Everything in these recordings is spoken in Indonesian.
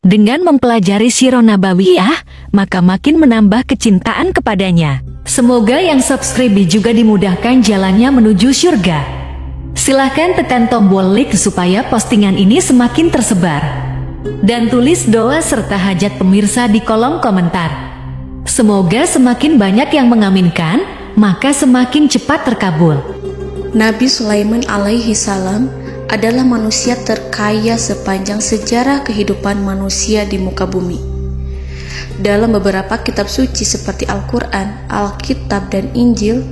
Dengan mempelajari Sirah Nabawiyah, maka makin menambah kecintaan kepadanya. Semoga yang subscribe juga dimudahkan jalannya menuju surga. Silahkan tekan tombol like supaya postingan ini semakin tersebar. Dan tulis doa serta hajat pemirsa di kolom komentar. Semoga semakin banyak yang mengaminkan, maka semakin cepat terkabul. Nabi Sulaiman alaihi salam adalah manusia terkaya sepanjang sejarah kehidupan manusia di muka bumi. Dalam beberapa kitab suci seperti Al-Quran, Alkitab, dan Injil,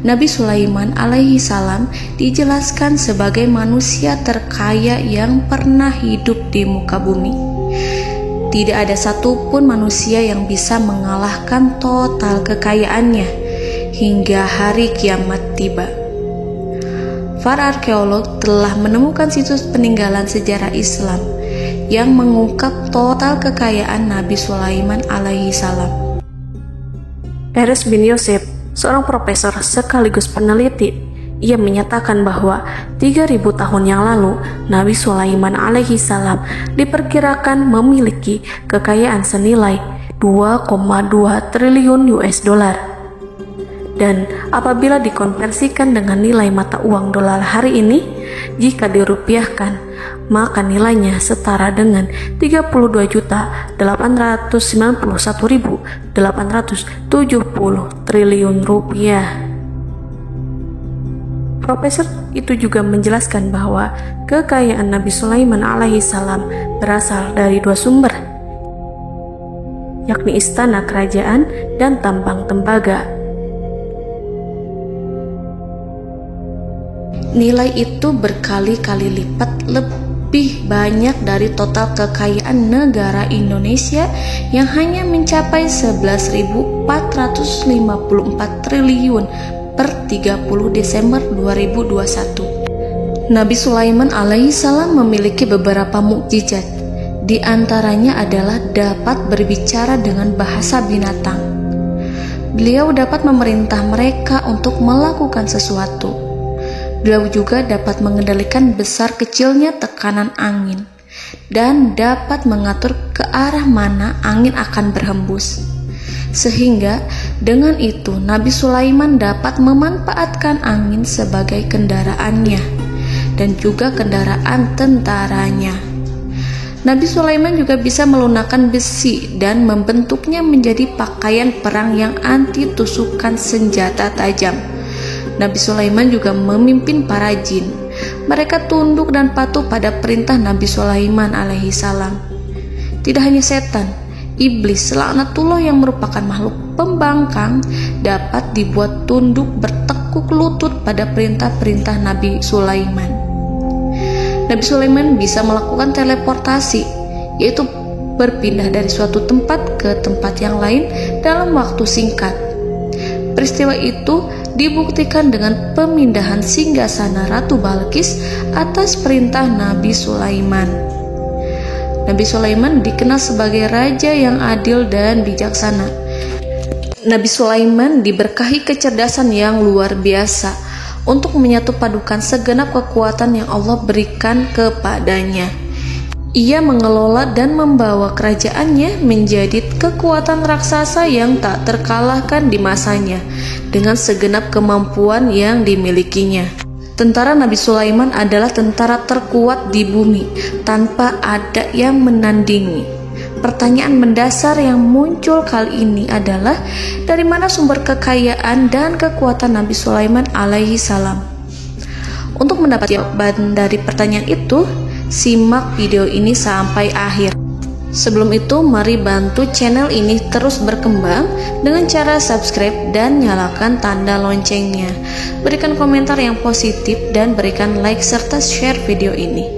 Nabi Sulaiman alaihi salam dijelaskan sebagai manusia terkaya yang pernah hidup di muka bumi. Tidak ada satupun manusia yang bisa mengalahkan total kekayaannya hingga hari kiamat tiba. Para arkeolog telah menemukan situs peninggalan sejarah Islam yang mengungkap total kekayaan Nabi Sulaiman alaihi salam. Erez bin Yosef, seorang profesor sekaligus peneliti, ia menyatakan bahwa 3.000 tahun yang lalu Nabi Sulaiman alaihi salam diperkirakan memiliki kekayaan senilai 2,2 triliun US dollar. Dan apabila dikonversikan dengan nilai mata uang dolar hari ini, jika dirupiahkan, maka nilainya setara dengan 32.891.870 triliun rupiah. Profesor itu juga menjelaskan bahwa kekayaan Nabi Sulaiman alaihi salam berasal dari dua sumber, yakni istana kerajaan dan tambang tembaga. Nilai itu berkali-kali lipat lebih banyak dari total kekayaan negara Indonesia yang hanya mencapai 11.454 triliun per 30 Desember 2021. Nabi Sulaiman alaihi salam memiliki beberapa mukjizat. Di antaranya adalah dapat berbicara dengan bahasa binatang. Beliau dapat memerintah mereka untuk melakukan sesuatu. Beliau juga dapat mengendalikan besar kecilnya tekanan angin dan dapat mengatur ke arah mana angin akan berhembus. Sehingga dengan itu Nabi Sulaiman dapat memanfaatkan angin sebagai kendaraannya dan juga kendaraan tentaranya. Nabi Sulaiman juga bisa melunakkan besi dan membentuknya menjadi pakaian perang yang anti tusukan senjata tajam. Nabi Sulaiman juga memimpin para jin. Mereka tunduk dan patuh pada perintah Nabi Sulaiman alaihi salam. Tidak hanya setan, iblis laknatullah yang merupakan makhluk pembangkang dapat dibuat tunduk bertekuk lutut pada perintah-perintah Nabi Sulaiman. Nabi Sulaiman bisa melakukan teleportasi, yaitu berpindah dari suatu tempat ke tempat yang lain dalam waktu singkat. Peristiwa itu dibuktikan dengan pemindahan singgasana Ratu Balqis atas perintah Nabi Sulaiman. Nabi Sulaiman dikenal sebagai raja yang adil dan bijaksana. Nabi Sulaiman diberkahi kecerdasan yang luar biasa untuk menyatu padukan segenap kekuatan yang Allah berikan kepadanya. Ia mengelola dan membawa kerajaannya menjadi kekuatan raksasa yang tak terkalahkan di masanya dengan segenap kemampuan yang dimilikinya. Tentara Nabi Sulaiman adalah tentara terkuat di bumi tanpa ada yang menandingi. Pertanyaan mendasar yang muncul kali ini adalah dari mana sumber kekayaan dan kekuatan Nabi Sulaiman alaihi salam? Untuk mendapat jawaban dari pertanyaan itu, simak video ini sampai akhir. Sebelum itu, mari bantu channel ini terus berkembang dengan cara subscribe dan nyalakan tanda loncengnya. Berikan komentar yang positif dan berikan like serta share video ini.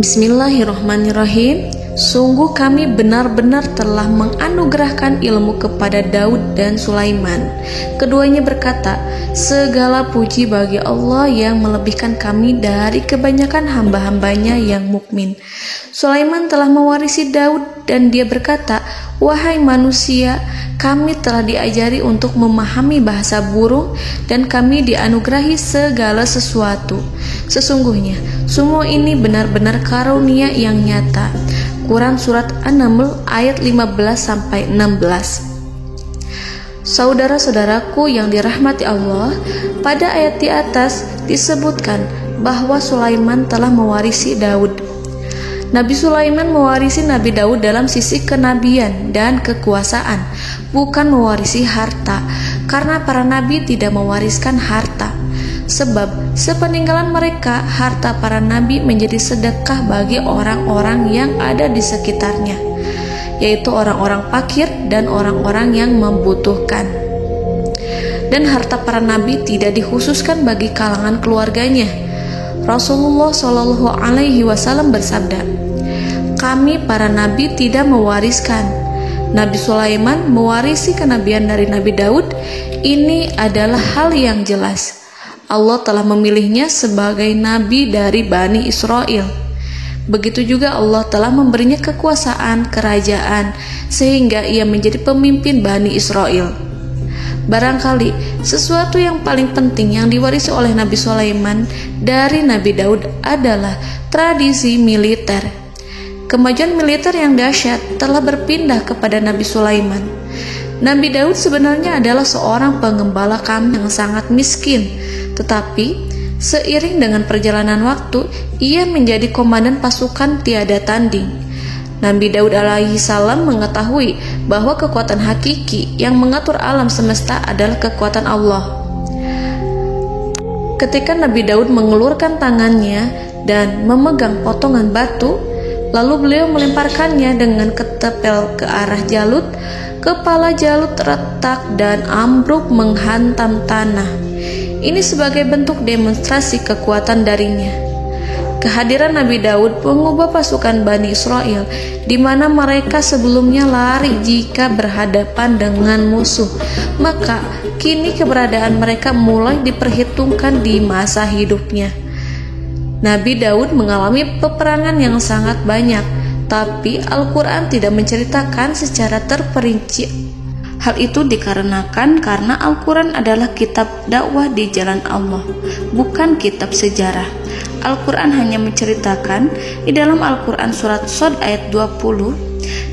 Bismillahirrahmanirrahim. Sungguh kami benar-benar telah menganugerahkan ilmu kepada Daud dan Sulaiman. Keduanya berkata, segala puji bagi Allah yang melebihkan kami dari kebanyakan hamba-hambanya yang mukmin. Sulaiman telah mewarisi Daud dan dia berkata, "Wahai manusia, kami telah diajari untuk memahami bahasa burung dan kami dianugerahi segala sesuatu. Sesungguhnya, semua ini benar-benar karunia yang nyata." Quran Surat An-Naml ayat 15-16. Saudara-saudaraku yang dirahmati Allah, pada ayat di atas disebutkan bahwa Sulaiman telah mewarisi Daud. Nabi Sulaiman mewarisi Nabi Daud dalam sisi kenabian dan kekuasaan, bukan mewarisi harta, karena para nabi tidak mewariskan harta. Sebab sepeninggalan mereka, harta para nabi menjadi sedekah bagi orang-orang yang ada di sekitarnya, yaitu orang-orang fakir dan orang-orang yang membutuhkan. Dan harta para nabi tidak dikhususkan bagi kalangan keluarganya. Rasulullah Shallallahu Alaihi Wasallam bersabda, "Kami para nabi tidak mewariskan." Nabi Sulaiman mewarisi kenabian dari Nabi Daud. Ini adalah hal yang jelas. Allah telah memilihnya sebagai nabi dari Bani Israel. Begitu juga Allah telah memberinya kekuasaan kerajaan sehingga ia menjadi pemimpin Bani Israel. Barangkali sesuatu yang paling penting yang diwarisi oleh Nabi Sulaiman dari Nabi Daud adalah tradisi militer. Kemajuan militer yang dahsyat telah berpindah kepada Nabi Sulaiman. Nabi Daud sebenarnya adalah seorang pengembala kambing yang sangat miskin, tetapi seiring dengan perjalanan waktu, ia menjadi komandan pasukan tiada tanding. Nabi Daud alaihi salam mengetahui bahwa kekuatan hakiki yang mengatur alam semesta adalah kekuatan Allah. Ketika Nabi Daud mengelurkan tangannya dan memegang potongan batu, lalu beliau melemparkannya dengan ketepel ke arah Jalut, kepala Jalut retak dan ambruk menghantam tanah. Ini sebagai bentuk demonstrasi kekuatan darinya. Kehadiran Nabi Daud mengubah pasukan Bani Israel, di mana mereka sebelumnya lari jika berhadapan dengan musuh. Maka kini keberadaan mereka mulai diperhitungkan di masa hidupnya. Nabi Daud mengalami peperangan yang sangat banyak, tapi Al-Quran tidak menceritakan secara terperinci. Hal itu dikarenakan karena Al-Quran adalah kitab dakwah di jalan Allah, bukan kitab sejarah. Al-Quran hanya menceritakan di dalam Al-Quran surat Shad ayat 20,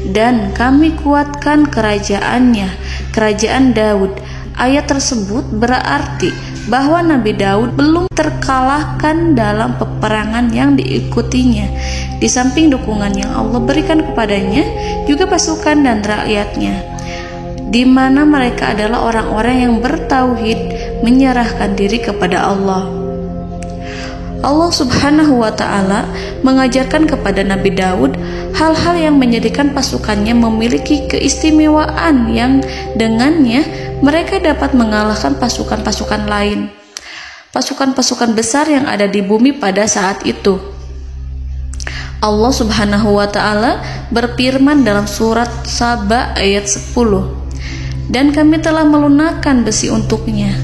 "Dan kami kuatkan kerajaannya, kerajaan Daud." Ayat tersebut berarti bahwa Nabi Daud belum terkalahkan dalam peperangan yang diikutinya. Di samping dukungan yang Allah berikan kepadanya, juga pasukan dan rakyatnya, di mana mereka adalah orang-orang yang bertauhid, menyerahkan diri kepada Allah. Allah Subhanahu wa Ta'ala mengajarkan kepada Nabi Daud hal-hal yang menjadikan pasukannya memiliki keistimewaan yang dengannya mereka dapat mengalahkan pasukan-pasukan lain, pasukan-pasukan besar yang ada di bumi pada saat itu. Allah Subhanahu wa Ta'ala berfirman dalam surat Saba ayat 10, "Dan kami telah melunakkan besi untuknya."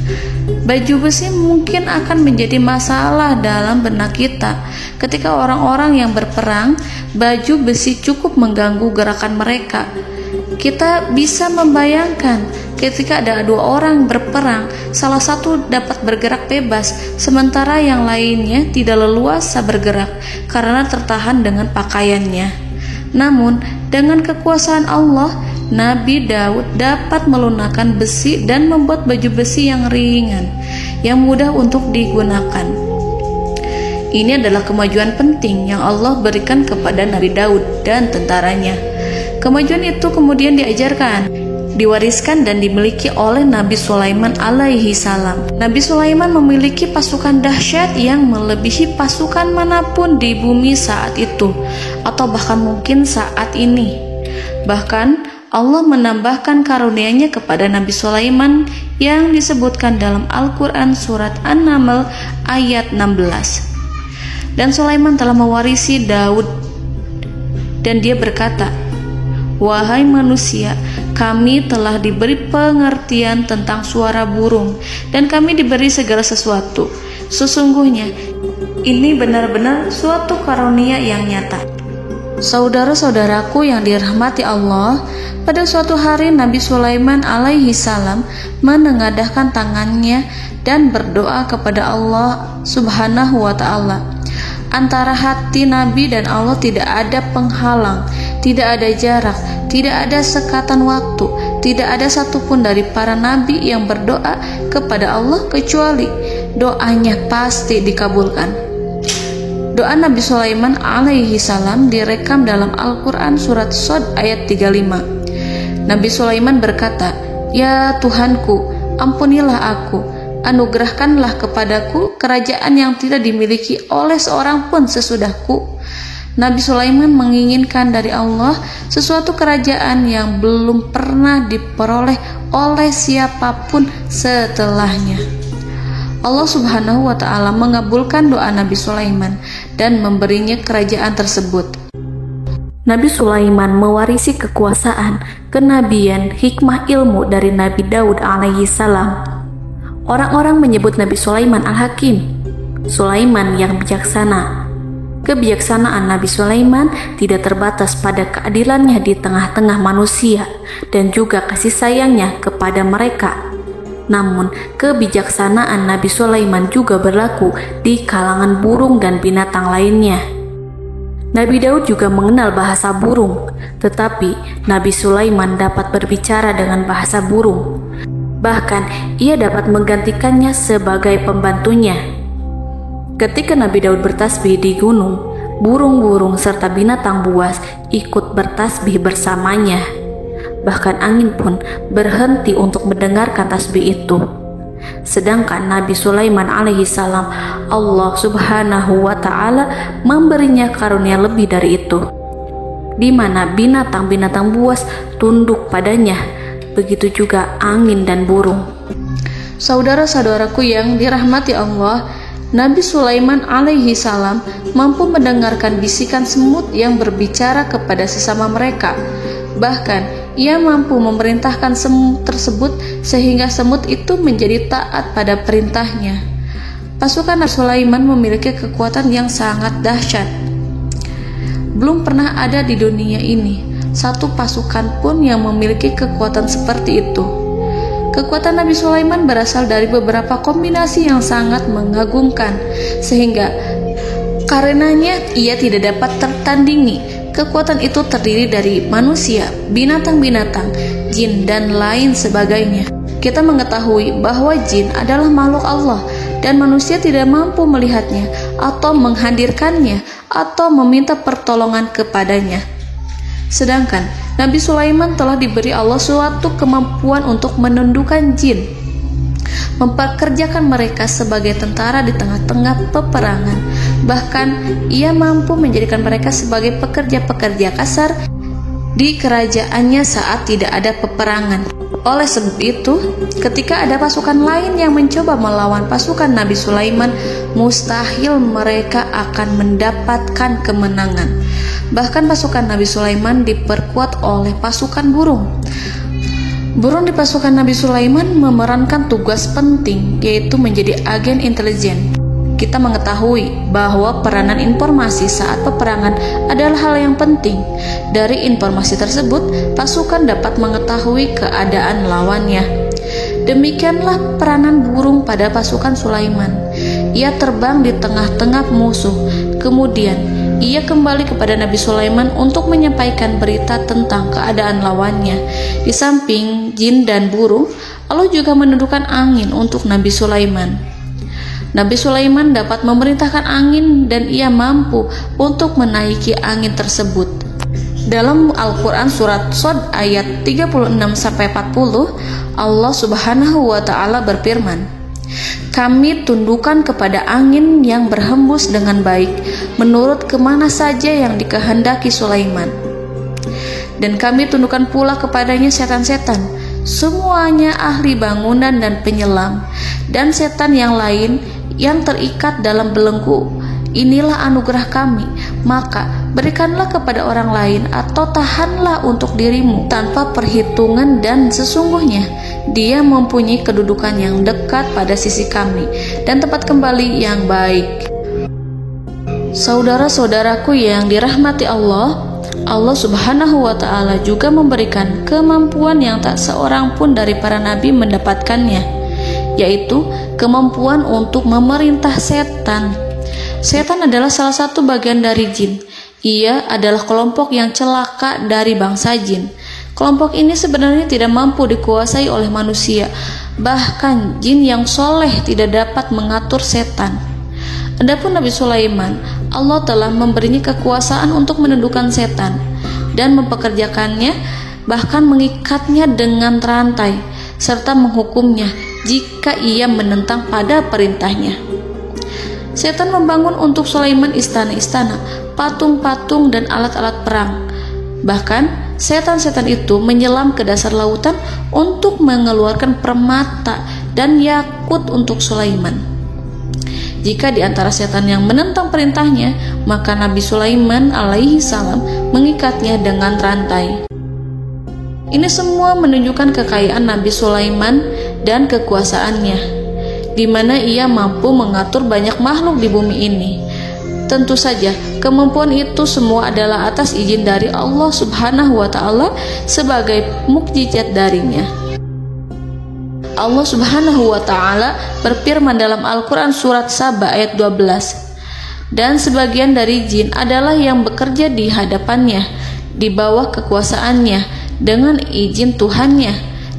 Baju besi mungkin akan menjadi masalah dalam benak kita. Ketika orang-orang yang berperang, baju besi cukup mengganggu gerakan mereka. Kita bisa membayangkan ketika ada dua orang berperang, salah satu dapat bergerak bebas, sementara yang lainnya tidak leluasa bergerak karena tertahan dengan pakaiannya. Namun, dengan kekuasaan Allah, Nabi Daud dapat melunakkan besi dan membuat baju besi yang ringan, yang mudah untuk digunakan. Ini adalah kemajuan penting yang Allah berikan kepada Nabi Daud dan tentaranya. Kemajuan itu kemudian diajarkan, diwariskan dan dimiliki oleh Nabi Sulaiman alaihi salam. Nabi Sulaiman memiliki pasukan dahsyat yang melebihi pasukan manapun di bumi saat itu, atau bahkan mungkin saat ini. Bahkan Allah menambahkan karunia-Nya kepada Nabi Sulaiman yang disebutkan dalam Al-Quran surat An-Naml ayat 16. "Dan Sulaiman telah mewarisi Daud, dan dia berkata, 'Wahai manusia, kami telah diberi pengertian tentang suara burung, dan kami diberi segala sesuatu. Sesungguhnya, ini benar-benar suatu karunia yang nyata.'" Saudara-saudaraku yang dirahmati Allah, pada suatu hari Nabi Sulaiman alaihi salam menengadahkan tangannya dan berdoa kepada Allah Subhanahu wa ta'ala. Antara hati Nabi dan Allah tidak ada penghalang, tidak ada jarak, tidak ada sekatan waktu, tidak ada satupun dari para nabi yang berdoa kepada Allah kecuali doanya pasti dikabulkan. Doa Nabi Sulaiman alaihi salam direkam dalam Al-Quran surat Shad ayat 35. Nabi Sulaiman berkata, "Ya Tuhanku, ampunilah aku, anugerahkanlah kepadaku kerajaan yang tidak dimiliki oleh seorang pun sesudahku." Nabi Sulaiman menginginkan dari Allah sesuatu kerajaan yang belum pernah diperoleh oleh siapapun setelahnya. Allah Subhanahu wa ta'ala mengabulkan doa Nabi Sulaiman dan memberinya kerajaan tersebut. Nabi Sulaiman mewarisi kekuasaan, kenabian, hikmah ilmu dari Nabi Daud alaihi salam. Orang-orang menyebut Nabi Sulaiman Al-Hakim, Sulaiman yang bijaksana. Kebijaksanaan Nabi Sulaiman tidak terbatas pada keadilannya di tengah-tengah manusia dan juga kasih sayangnya kepada mereka. Namun, kebijaksanaan Nabi Sulaiman juga berlaku di kalangan burung dan binatang lainnya. Nabi Daud juga mengenal bahasa burung, tetapi Nabi Sulaiman dapat berbicara dengan bahasa burung. Bahkan, ia dapat menggantikannya sebagai pembantunya. Ketika Nabi Daud bertasbih di gunung, burung-burung serta binatang buas ikut bertasbih bersamanya. Bahkan angin pun berhenti untuk mendengarkan tasbih itu. Sedangkan Nabi Sulaiman alaihi salam, Allah Subhanahu wa ta'ala memberinya karunia lebih dari itu, di mana binatang-binatang buas tunduk padanya, begitu juga angin dan burung. Saudara-saudaraku yang dirahmati Allah, Nabi Sulaiman alaihi salam mampu mendengarkan bisikan semut yang berbicara kepada sesama mereka. Bahkan ia mampu memerintahkan semut tersebut sehingga semut itu menjadi taat pada perintahnya. Pasukan Nabi Sulaiman memiliki kekuatan yang sangat dahsyat. Belum pernah ada di dunia ini satu pasukan pun yang memiliki kekuatan seperti itu. Kekuatan Nabi Sulaiman berasal dari beberapa kombinasi yang sangat mengagumkan, sehingga karenanya ia tidak dapat tertandingi. Kekuatan itu terdiri dari manusia, binatang-binatang, jin, dan lain sebagainya. Kita mengetahui bahwa jin adalah makhluk Allah dan manusia tidak mampu melihatnya atau menghadirkannya atau meminta pertolongan kepadanya. Sedangkan Nabi Sulaiman telah diberi Allah suatu kemampuan untuk menundukkan jin, mempekerjakan mereka sebagai tentara di tengah-tengah peperangan. Bahkan ia mampu menjadikan mereka sebagai pekerja-pekerja kasar di kerajaannya saat tidak ada peperangan. Oleh sebab itu, ketika ada pasukan lain yang mencoba melawan pasukan Nabi Sulaiman, mustahil mereka akan mendapatkan kemenangan. Bahkan pasukan Nabi Sulaiman diperkuat oleh pasukan burung. Burung di pasukan Nabi Sulaiman memerankan tugas penting, yaitu menjadi agen intelijen. Kita mengetahui bahwa peranan informasi saat peperangan adalah hal yang penting. Dari informasi tersebut, pasukan dapat mengetahui keadaan lawannya. Demikianlah peranan burung pada pasukan Sulaiman. Ia terbang di tengah-tengah musuh. Kemudian, ia kembali kepada Nabi Sulaiman untuk menyampaikan berita tentang keadaan lawannya. Di samping jin dan burung, Allah juga menundukkan angin untuk Nabi Sulaiman. Nabi Sulaiman dapat memerintahkan angin dan ia mampu untuk menaiki angin tersebut. Dalam Al-Quran surat Shad ayat 36-40, Allah Subhanahu wa ta'ala berfirman, "Kami tundukkan kepada angin yang berhembus dengan baik menurut kemana saja yang dikehendaki Sulaiman. Dan kami tundukkan pula kepadanya setan-setan, semuanya ahli bangunan dan penyelam, dan setan yang lain yang terikat dalam belenggu. Inilah anugerah kami, maka berikanlah kepada orang lain atau tahanlah untuk dirimu tanpa perhitungan, dan sesungguhnya dia mempunyai kedudukan yang dekat pada sisi kami dan tempat kembali yang baik." Saudara-saudaraku yang dirahmati Allah, Allah Subhanahu wa Ta'ala juga memberikan kemampuan yang tak seorang pun dari para nabi mendapatkannya, yaitu kemampuan untuk memerintah setan. Setan adalah salah satu bagian dari jin. Ia adalah kelompok yang celaka dari bangsa jin. Kelompok ini sebenarnya tidak mampu dikuasai oleh manusia. Bahkan jin yang soleh tidak dapat mengatur setan. Adapun Nabi Sulaiman, Allah telah memberinya kekuasaan untuk menundukkan setan dan mempekerjakannya, bahkan mengikatnya dengan rantai serta menghukumnya jika ia menentang pada perintahnya. Setan membangun untuk Sulaiman istana-istana, patung-patung dan alat-alat perang. Bahkan setan-setan itu menyelam ke dasar lautan untuk mengeluarkan permata dan yakut untuk Sulaiman. Jika di antara setan yang menentang perintahnya, maka Nabi Sulaiman alaihi salam mengikatnya dengan rantai. Ini semua menunjukkan kekayaan Nabi Sulaiman dan kekuasaannya, di mana ia mampu mengatur banyak makhluk di bumi ini. Tentu saja, kemampuan itu semua adalah atas izin dari Allah Subhanahu wa Ta'ala sebagai mukjizat darinya. Allah Subhanahu wa Ta'ala berfirman dalam Al-Quran surat Saba ayat 12, dan sebagian dari jin adalah yang bekerja di hadapannya di bawah kekuasaannya dengan izin Tuhannya,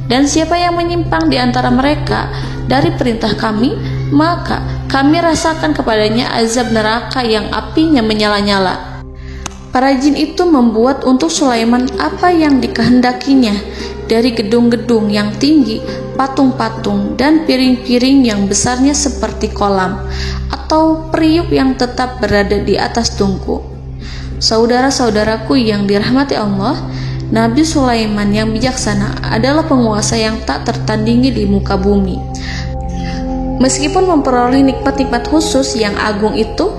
dan siapa yang menyimpang di antara mereka dari perintah kami, maka kami rasakan kepadanya azab neraka yang apinya menyala-nyala. Para jin itu membuat untuk Sulaiman apa yang dikehendakinya, dari gedung-gedung yang tinggi, patung-patung, dan piring-piring yang besarnya seperti kolam, atau periuk yang tetap berada di atas tungku. Saudara-saudaraku yang dirahmati Allah, Nabi Sulaiman yang bijaksana adalah penguasa yang tak tertandingi di muka bumi. Meskipun memperoleh nikmat-nikmat khusus yang agung itu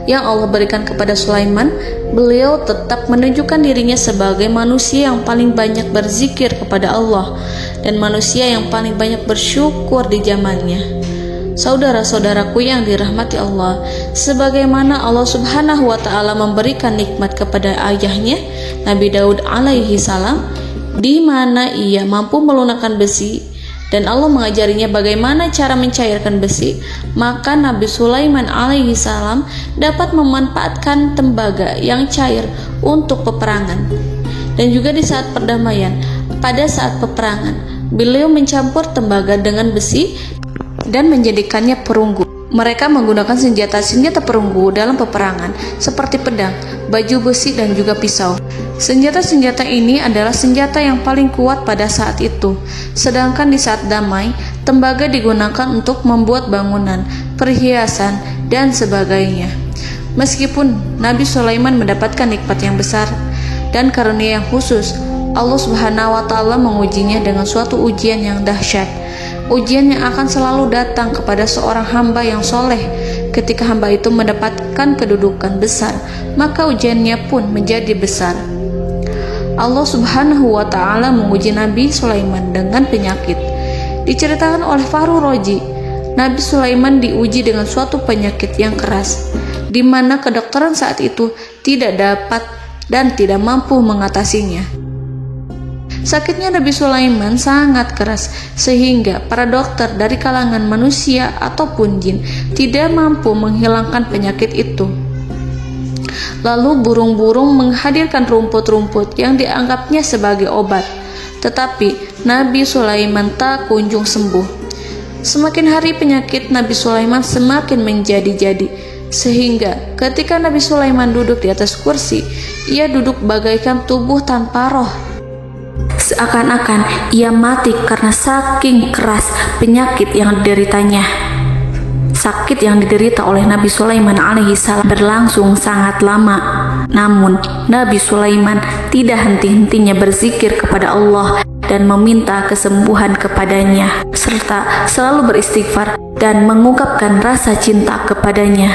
yang Allah berikan kepada Sulaiman, beliau tetap menunjukkan dirinya sebagai manusia yang paling banyak berzikir kepada Allah dan manusia yang paling banyak bersyukur di zamannya. Saudara-saudaraku yang dirahmati Allah, sebagaimana Allah Subhanahu wa Ta'ala memberikan nikmat kepada ayahnya Nabi Daud alaihi salam, di mana ia mampu melunakkan besi dan Allah mengajarinya bagaimana cara mencairkan besi, maka Nabi Sulaiman alaihi salam dapat memanfaatkan tembaga yang cair untuk peperangan. Dan juga di saat perdamaian, pada saat peperangan, beliau mencampur tembaga dengan besi dan menjadikannya perunggu. Mereka menggunakan senjata-senjata perunggu dalam peperangan seperti pedang, baju besi, dan juga pisau. Senjata-senjata ini adalah senjata yang paling kuat pada saat itu. Sedangkan di saat damai, tembaga digunakan untuk membuat bangunan, perhiasan, dan sebagainya. Meskipun Nabi Sulaiman mendapatkan nikmat yang besar dan karunia yang khusus, Allah Subhanahu wa Ta'ala mengujinya dengan suatu ujian yang dahsyat. Ujian yang akan selalu datang kepada seorang hamba yang soleh. Ketika hamba itu mendapatkan kedudukan besar, maka ujiannya pun menjadi besar. Allah Subhanahu wa Ta'ala menguji Nabi Sulaiman dengan penyakit. Diceritakan oleh Fahru Roji, Nabi Sulaiman diuji dengan suatu penyakit yang keras, di mana kedokteran saat itu tidak dapat dan tidak mampu mengatasinya. Sakitnya Nabi Sulaiman sangat keras sehingga para dokter dari kalangan manusia ataupun jin tidak mampu menghilangkan penyakit itu. Lalu burung-burung menghadirkan rumput-rumput yang dianggapnya sebagai obat, tetapi Nabi Sulaiman tak kunjung sembuh. Semakin hari penyakit Nabi Sulaiman semakin menjadi-jadi, sehingga ketika Nabi Sulaiman duduk di atas kursi, ia duduk bagaikan tubuh tanpa roh. Seakan-akan ia mati karena saking keras penyakit yang dideritanya. Sakit yang diderita oleh Nabi Sulaiman alaihi salam berlangsung sangat lama. Namun Nabi Sulaiman tidak henti-hentinya berzikir kepada Allah dan meminta kesembuhan kepadanya, serta selalu beristighfar dan mengungkapkan rasa cinta kepadanya.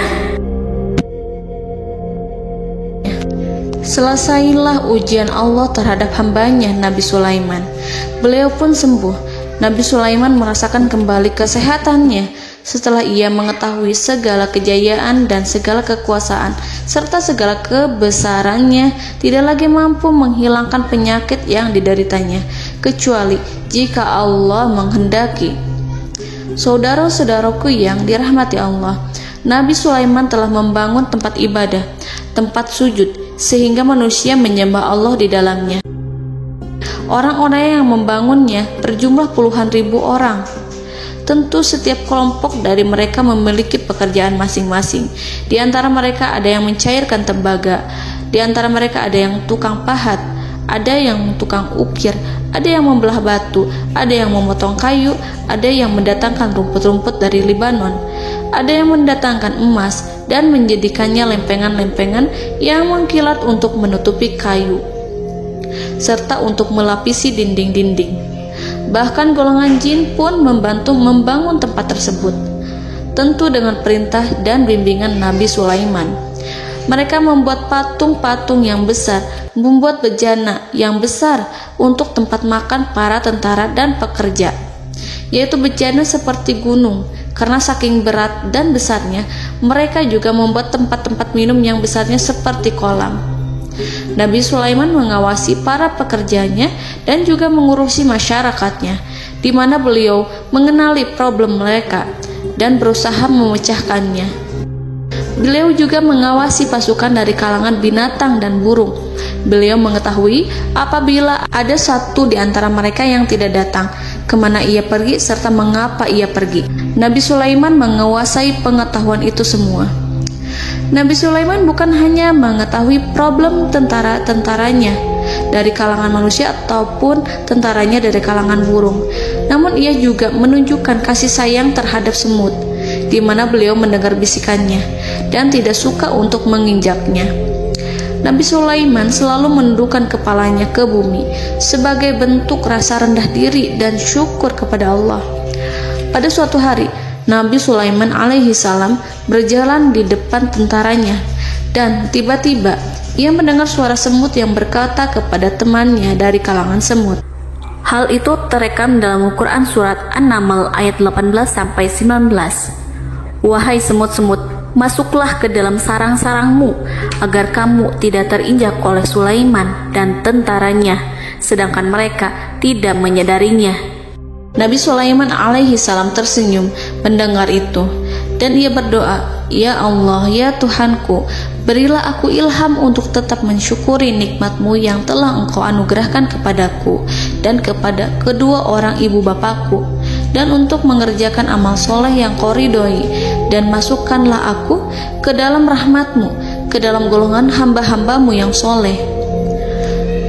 Selesailah ujian Allah terhadap hambanya Nabi Sulaiman. Beliau pun sembuh. Nabi Sulaiman merasakan kembali kesehatannya Setelah ia mengetahui segala kejayaan dan segala kekuasaan serta segala kebesarannya, tidak lagi mampu menghilangkan penyakit yang dideritanya, kecuali jika Allah menghendaki. Saudara-saudaraku yang dirahmati Allah, Nabi Sulaiman telah membangun tempat ibadah, tempat sujud, sehingga manusia menyembah Allah di dalamnya. Orang-orang yang membangunnya berjumlah puluhan ribu orang. Tentu setiap kelompok dari mereka memiliki pekerjaan masing-masing. Di antara mereka ada yang mencairkan tembaga, di antara mereka ada yang tukang pahat, ada yang tukang ukir, ada yang membelah batu, ada yang memotong kayu, ada yang mendatangkan rumput-rumput dari Libanon, ada yang mendatangkan emas dan menjadikannya lempengan-lempengan yang mengkilat untuk menutupi kayu, serta untuk melapisi dinding-dinding. Bahkan golongan jin pun membantu membangun tempat tersebut, tentu dengan perintah dan bimbingan Nabi Sulaiman. Mereka membuat patung-patung yang besar, membuat bejana yang besar untuk tempat makan para tentara dan pekerja, yaitu bejana seperti gunung. Karena saking berat dan besarnya, mereka juga membuat tempat-tempat minum yang besarnya seperti kolam. Nabi Sulaiman mengawasi para pekerjanya dan juga mengurusi masyarakatnya, di mana beliau mengenali problem mereka dan berusaha memecahkannya. Beliau juga mengawasi pasukan dari kalangan binatang dan burung. Beliau mengetahui apabila ada satu di antara mereka yang tidak datang, kemana ia pergi, serta mengapa ia pergi. Nabi Sulaiman menguasai pengetahuan itu semua. Nabi Sulaiman bukan hanya mengetahui problem tentara-tentaranya dari kalangan manusia ataupun tentaranya dari kalangan burung, namun ia juga menunjukkan kasih sayang terhadap semut, di mana beliau mendengar bisikannya dan tidak suka untuk menginjaknya. Nabi Sulaiman selalu menundukkan kepalanya ke bumi sebagai bentuk rasa rendah diri dan syukur kepada Allah. Pada suatu hari, Nabi Sulaiman alaihi salam berjalan di depan tentaranya, dan tiba-tiba ia mendengar suara semut yang berkata kepada temannya dari kalangan semut. Hal itu terekam dalam Al-Quran surat An-Naml ayat 18-19. Wahai semut-semut, masuklah ke dalam sarang-sarangmu agar kamu tidak terinjak oleh Sulaiman dan tentaranya, sedangkan mereka tidak menyadarinya. Nabi Sulaiman alaihi salam tersenyum mendengar itu, dan ia berdoa, "Ya Allah, ya Tuhanku, berilah aku ilham untuk tetap mensyukuri nikmat-Mu yang telah Engkau anugerahkan kepadaku dan kepada kedua orang ibu bapakku, dan untuk mengerjakan amal soleh yang Kau ridhoi, dan masukkanlah aku ke dalam rahmat-Mu, ke dalam golongan hamba-hamba-Mu yang soleh."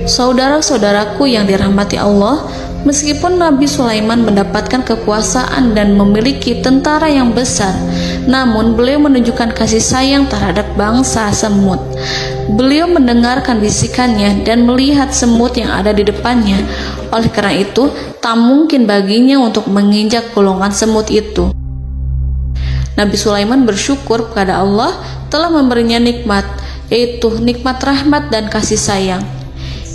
Saudara-saudaraku yang dirahmati Allah, meskipun Nabi Sulaiman mendapatkan kekuasaan dan memiliki tentara yang besar, namun beliau menunjukkan kasih sayang terhadap bangsa semut. Beliau mendengarkan bisikannya dan melihat semut yang ada di depannya. Oleh karena itu, tak mungkin baginya untuk menginjak golongan semut itu. Nabi Sulaiman bersyukur kepada Allah telah memberinya nikmat, yaitu nikmat rahmat dan kasih sayang.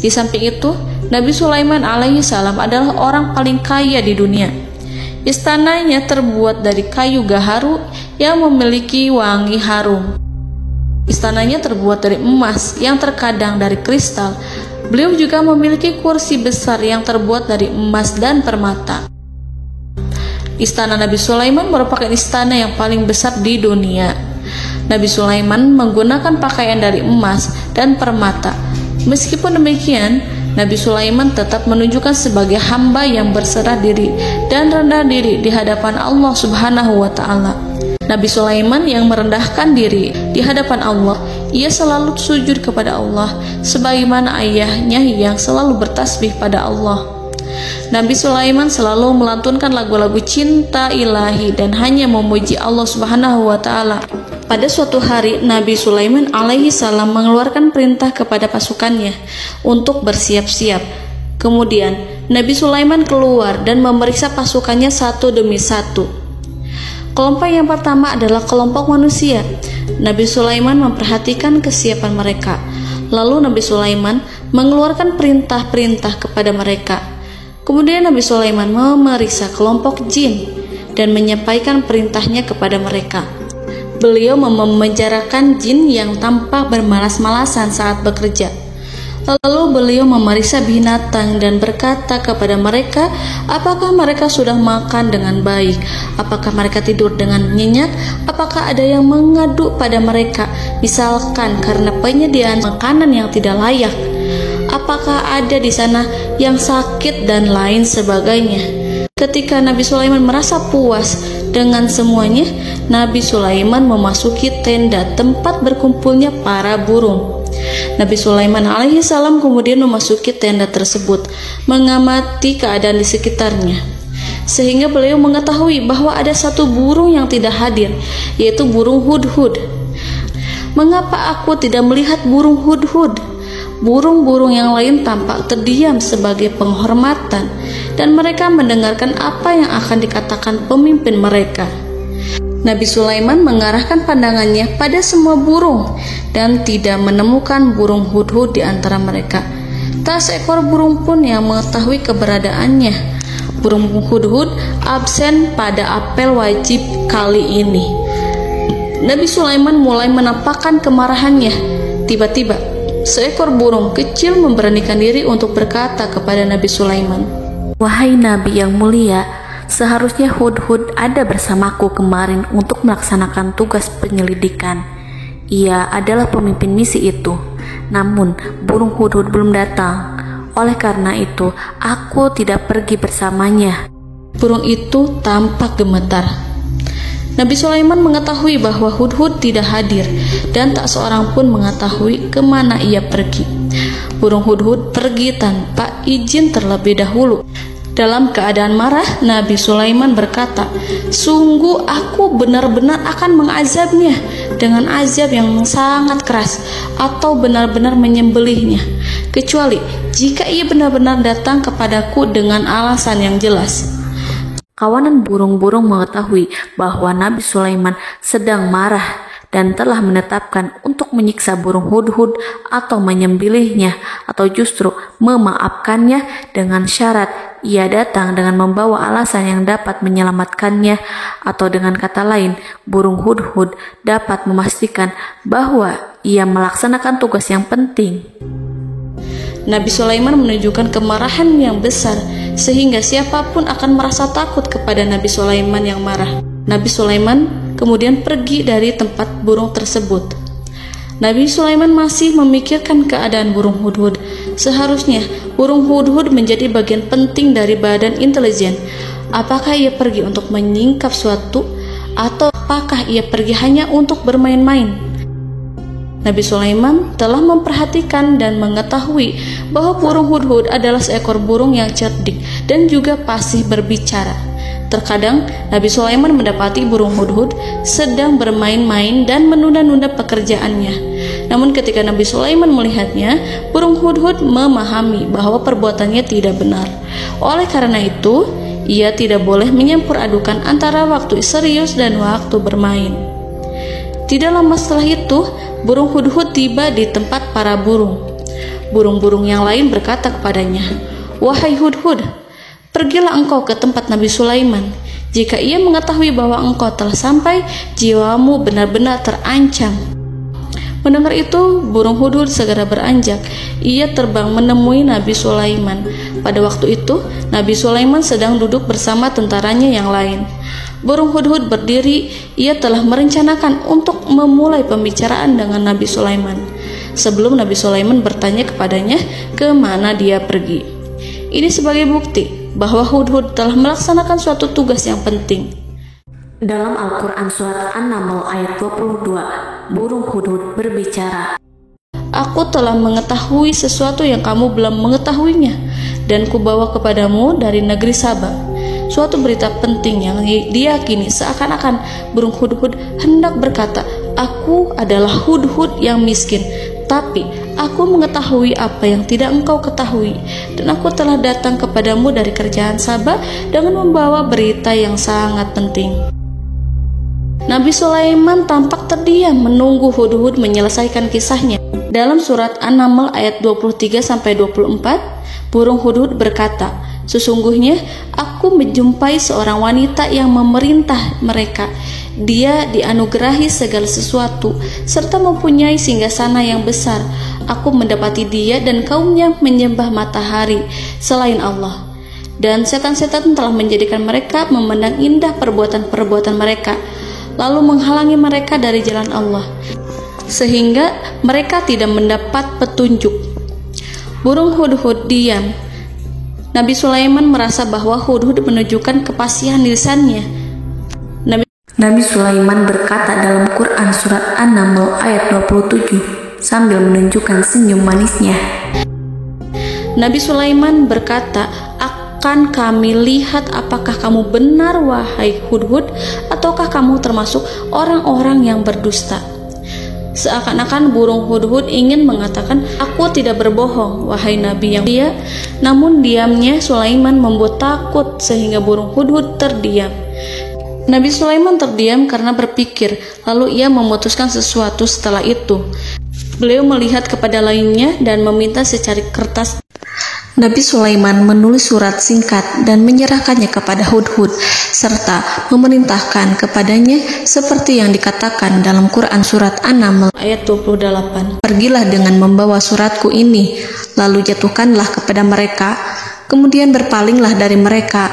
Di samping itu, Nabi Sulaiman alaihi salam adalah orang paling kaya di dunia. Istananya terbuat dari kayu gaharu yang memiliki wangi harum. Istananya terbuat dari emas yang terkadang dari kristal. Beliau juga memiliki kursi besar yang terbuat dari emas dan permata. Istana Nabi Sulaiman merupakan istana yang paling besar di dunia. Nabi Sulaiman menggunakan pakaian dari emas dan permata. Meskipun demikian, Nabi Sulaiman tetap menunjukkan sebagai hamba yang berserah diri dan rendah diri di hadapan Allah Subhanahu wa Ta'ala. Nabi Sulaiman yang merendahkan diri di hadapan Allah, ia selalu sujud kepada Allah, sebagaimana ayahnya yang selalu bertasbih pada Allah. Nabi Sulaiman selalu melantunkan lagu-lagu cinta ilahi dan hanya memuji Allah Subhanahu wa Ta'ala. Pada suatu hari, Nabi Sulaiman alaihi salam mengeluarkan perintah kepada pasukannya untuk bersiap-siap. Kemudian, Nabi Sulaiman keluar dan memeriksa pasukannya satu demi satu. Kelompok yang pertama adalah kelompok manusia. Nabi Sulaiman memperhatikan kesiapan mereka. Lalu Nabi Sulaiman mengeluarkan perintah-perintah kepada mereka. Kemudian Nabi Sulaiman memeriksa kelompok jin. dan menyampaikan perintahnya kepada mereka. Beliau memenjarakan jin yang tampak bermalas-malasan saat bekerja. Lalu beliau memeriksa binatang dan berkata kepada mereka, apakah mereka sudah makan dengan baik? Apakah mereka tidur dengan nyenyak? Apakah ada yang mengadu pada mereka, misalkan karena penyediaan makanan yang tidak layak? Apakah ada di sana yang sakit dan lain sebagainya? Ketika Nabi Sulaiman merasa puas dengan semuanya, Nabi Sulaiman memasuki tenda tempat berkumpulnya para burung. Nabi Sulaiman alaihissalam kemudian memasuki tenda tersebut, mengamati keadaan di sekitarnya, sehingga beliau mengetahui bahwa ada satu burung yang tidak hadir, yaitu burung hudhud. Mengapa aku tidak melihat burung hudhud? Burung-burung yang lain tampak terdiam sebagai penghormatan, dan mereka mendengarkan apa yang akan dikatakan pemimpin mereka. Nabi Sulaiman mengarahkan pandangannya pada semua burung dan tidak menemukan burung hudhud di antara mereka. Tak seekor burung pun yang mengetahui keberadaannya. Burung hudhud absen pada apel wajib kali ini. Nabi Sulaiman mulai menampakkan kemarahannya. Tiba-tiba, seekor burung kecil memberanikan diri untuk berkata kepada Nabi Sulaiman, Wahai Nabi yang mulia, seharusnya Hudhud ada bersamaku kemarin untuk melaksanakan tugas penyelidikan. Ia adalah pemimpin misi itu. Namun, burung Hudhud belum datang. Oleh karena itu, aku tidak pergi bersamanya. Burung itu tampak gemetar. Nabi Sulaiman mengetahui bahwa Hudhud tidak hadir dan tak seorang pun mengetahui kemana ia pergi. Burung hudhud pergi tanpa izin terlebih dahulu. Dalam keadaan marah, Nabi Sulaiman berkata, "Sungguh aku benar-benar akan mengazabnya dengan azab yang sangat keras, atau benar-benar menyembelihnya, kecuali jika ia benar-benar datang kepadaku dengan alasan yang jelas." Kawanan burung-burung mengetahui bahwa Nabi Sulaiman sedang marah dan telah menetapkan untuk menyiksa burung hudhud atau menyembelihnya, atau justru memaafkannya dengan syarat ia datang dengan membawa alasan yang dapat menyelamatkannya, atau dengan kata lain, burung hudhud dapat memastikan bahwa ia melaksanakan tugas yang penting. Nabi Sulaiman menunjukkan kemarahan yang besar sehingga siapapun akan merasa takut kepada Nabi Sulaiman yang marah. Nabi Sulaiman kemudian pergi dari tempat burung tersebut. Nabi Sulaiman masih memikirkan keadaan burung hudhud. Seharusnya burung hudhud menjadi bagian penting dari badan intelijen. Apakah ia pergi untuk menyingkap suatu, atau apakah ia pergi hanya untuk bermain-main? Nabi Sulaiman telah memperhatikan dan mengetahui bahwa burung hudhud adalah seekor burung yang cerdik dan juga fasih berbicara. Terkadang Nabi Sulaiman mendapati burung hudhud sedang bermain-main dan menunda-nunda pekerjaannya. Namun ketika Nabi Sulaiman melihatnya, burung hudhud memahami bahwa perbuatannya tidak benar. Oleh karena itu, ia tidak boleh menyampur adukan antara waktu serius dan waktu bermain. Tidak lama setelah itu, burung hudhud tiba di tempat para burung. Burung-burung yang lain berkata kepadanya, "Wahai hudhud, pergilah engkau ke tempat Nabi Sulaiman. Jika ia mengetahui bahwa engkau telah sampai, jiwamu benar-benar terancam." Mendengar itu, burung hudhud segera beranjak. Ia terbang menemui Nabi Sulaiman. Pada waktu itu, Nabi Sulaiman sedang duduk bersama tentaranya yang lain. Burung hudhud berdiri. Ia telah merencanakan untuk memulai pembicaraan dengan Nabi Sulaiman sebelum Nabi Sulaiman bertanya kepadanya kemana dia pergi. Ini sebagai bukti bahwa hudhud telah melaksanakan suatu tugas yang penting. Dalam Al-Quran Surat An-Naml ayat 22, burung hudhud berbicara, "Aku telah mengetahui sesuatu yang kamu belum mengetahuinya, dan kubawa kepadamu dari negeri Saba suatu berita penting yang diyakini seakan-akan burung hudhud hendak berkata, 'Aku adalah hudhud yang miskin, tapi aku mengetahui apa yang tidak engkau ketahui, dan aku telah datang kepadamu dari kerajaan Saba dengan membawa berita yang sangat penting.'" Nabi Sulaiman tampak terdiam menunggu hudhud menyelesaikan kisahnya. Dalam surat An-Naml ayat 23-24, burung hudhud berkata, Sesungguhnya aku menjumpai seorang wanita yang memerintah mereka. Dia dianugerahi segala sesuatu serta mempunyai singgasana yang besar. Aku mendapati dia dan kaumnya menyembah matahari selain Allah. Dan setan-setan telah menjadikan mereka memandang indah perbuatan-perbuatan mereka, lalu menghalangi mereka dari jalan Allah, sehingga mereka tidak mendapat petunjuk. Burung hudhud diam. Nabi Sulaiman merasa bahwa hudhud menunjukkan kepasihan lisannya. Nabi Sulaiman berkata dalam Quran surat An-Naml ayat 27 sambil menunjukkan senyum manisnya. Nabi Sulaiman berkata, "Akan kami lihat apakah kamu benar wahai hudhud, ataukah kamu termasuk orang-orang yang berdusta." Seakan-akan burung hudhud ingin mengatakan, "Aku tidak berbohong, wahai Nabi yang mulia." Namun diamnya Sulaiman membuat takut sehingga burung hudhud terdiam. Nabi Sulaiman terdiam karena berpikir, lalu ia memutuskan sesuatu setelah itu. Beliau melihat kepada lainnya dan meminta secari kertas. Nabi Sulaiman menulis surat singkat dan menyerahkannya kepada hudhud, serta memerintahkan kepadanya seperti yang dikatakan dalam Quran surat An-Naml ayat 28. "Pergilah dengan membawa suratku ini, lalu jatuhkanlah kepada mereka, kemudian berpalinglah dari mereka,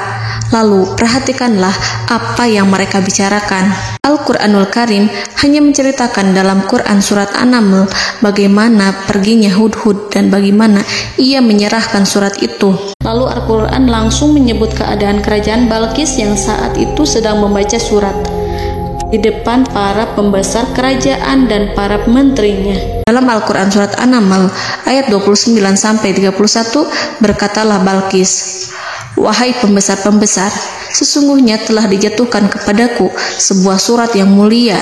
lalu perhatikanlah apa yang mereka bicarakan." Al-Quranul Karim hanya menceritakan dalam Quran surat An-Naml bagaimana perginya hudhud dan bagaimana ia menyerahkan surat itu. Lalu Al-Quran langsung menyebut keadaan kerajaan Balqis yang saat itu sedang membaca surat di depan para pembesar kerajaan dan para menterinya. Dalam Al-Quran surat An-Naml ayat 29-31 berkatalah Balqis, "Wahai pembesar-pembesar, sesungguhnya telah dijatuhkan kepadaku sebuah surat yang mulia.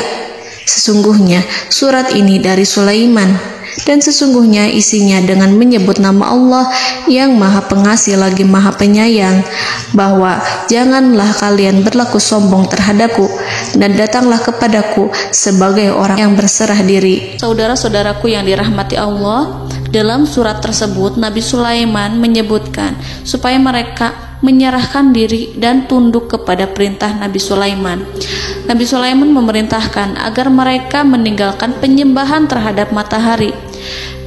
Sesungguhnya surat ini dari Sulaiman, dan sesungguhnya isinya dengan menyebut nama Allah yang Maha Pengasih lagi Maha Penyayang, bahwa janganlah kalian berlaku sombong terhadapku, dan datanglah kepadaku sebagai orang yang berserah diri." Saudara-saudaraku yang dirahmati Allah, dalam surat tersebut Nabi Sulaiman menyebutkan supaya mereka menyerahkan diri dan tunduk kepada perintah Nabi Sulaiman. Nabi Sulaiman memerintahkan agar mereka meninggalkan penyembahan terhadap matahari.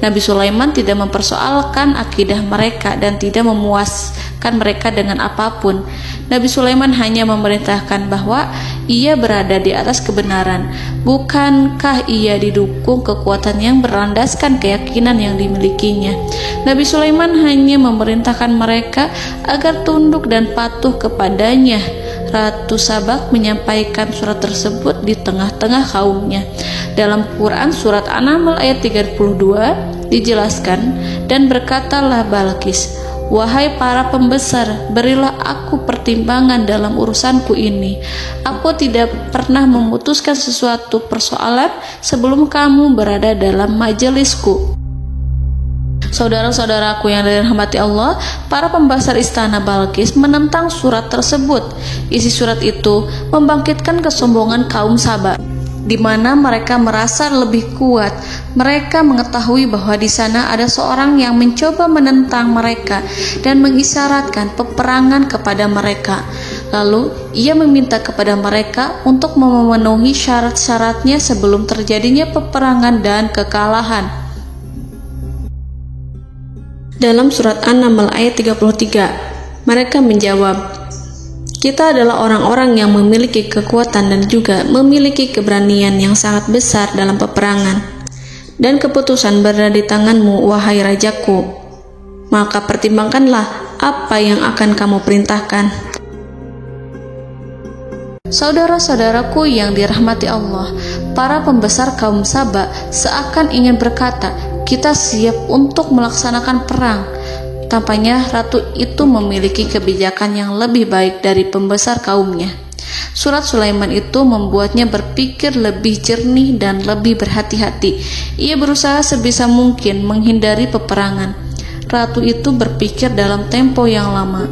Nabi Sulaiman tidak mempersoalkan akidah mereka dan tidak memuaskan mereka dengan apapun. Nabi Sulaiman hanya memerintahkan bahwa ia berada di atas kebenaran. Bukankah ia didukung kekuatan yang berlandaskan keyakinan yang dimilikinya? Nabi Sulaiman hanya memerintahkan mereka agar tunduk dan patuh kepadanya. Ratu Sabak menyampaikan surat tersebut di tengah-tengah kaumnya. Dalam Quran surat An-Naml ayat 32 dijelaskan, "Dan berkatalah Balqis, wahai para pembesar, berilah aku pertimbangan dalam urusanku ini. Aku tidak pernah memutuskan sesuatu persoalan sebelum kamu berada dalam majelisku." Saudara-saudaraku yang dirahmati Allah, para pembesar istana Balqis menentang surat tersebut. Isi surat itu membangkitkan kesombongan kaum Sabak, di mana mereka merasa lebih kuat. Mereka mengetahui bahwa di sana ada seorang yang mencoba menentang mereka dan mengisyaratkan peperangan kepada mereka. Lalu ia meminta kepada mereka untuk memenuhi syarat-syaratnya sebelum terjadinya peperangan dan kekalahan. Dalam surat An-Naml ayat 33, mereka menjawab, "Kita adalah orang-orang yang memiliki kekuatan dan juga memiliki keberanian yang sangat besar dalam peperangan. Dan keputusan berada di tanganmu, wahai rajaku. Maka pertimbangkanlah apa yang akan kamu perintahkan." Saudara-saudaraku yang dirahmati Allah, para pembesar kaum Sabak seakan ingin berkata, "Kita siap untuk melaksanakan perang." Tampaknya ratu itu memiliki kebijakan yang lebih baik dari pembesar kaumnya. Surat Sulaiman itu membuatnya berpikir lebih jernih dan lebih berhati-hati. Ia berusaha sebisa mungkin menghindari peperangan. Ratu itu berpikir dalam tempo yang lama.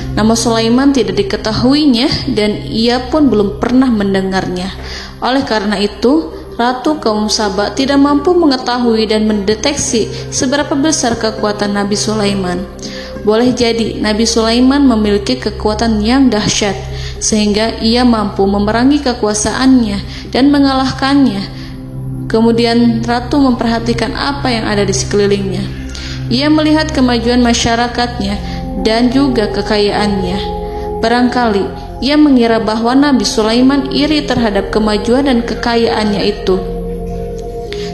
Nama Sulaiman tidak diketahuinya dan ia pun belum pernah mendengarnya. Oleh karena itu, Ratu kaum Sabak tidak mampu mengetahui dan mendeteksi seberapa besar kekuatan Nabi Sulaiman. boleh jadi Nabi Sulaiman memiliki kekuatan yang dahsyat, sehingga ia mampu memerangi kekuasaannya dan mengalahkannya. Kemudian ratu memperhatikan apa yang ada di sekelilingnya. Ia melihat kemajuan masyarakatnya dan juga kekayaannya. Barangkali ia mengira bahwa Nabi Sulaiman iri terhadap kemajuan dan kekayaannya itu,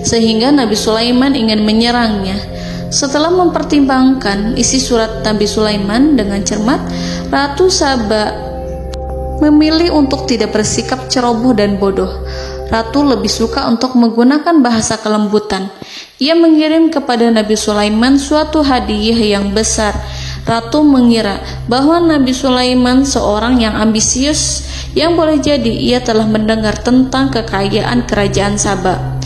sehingga Nabi Sulaiman ingin menyerangnya. Setelah mempertimbangkan isi surat Nabi Sulaiman dengan cermat, Ratu Saba memilih untuk tidak bersikap ceroboh dan bodoh. Ratu lebih suka untuk menggunakan bahasa kelembutan. Ia mengirim kepada Nabi Sulaiman suatu hadiah yang besar. Ratu mengira bahwa Nabi Sulaiman seorang yang ambisius, yang boleh jadi ia telah mendengar tentang kekayaan kerajaan Saba.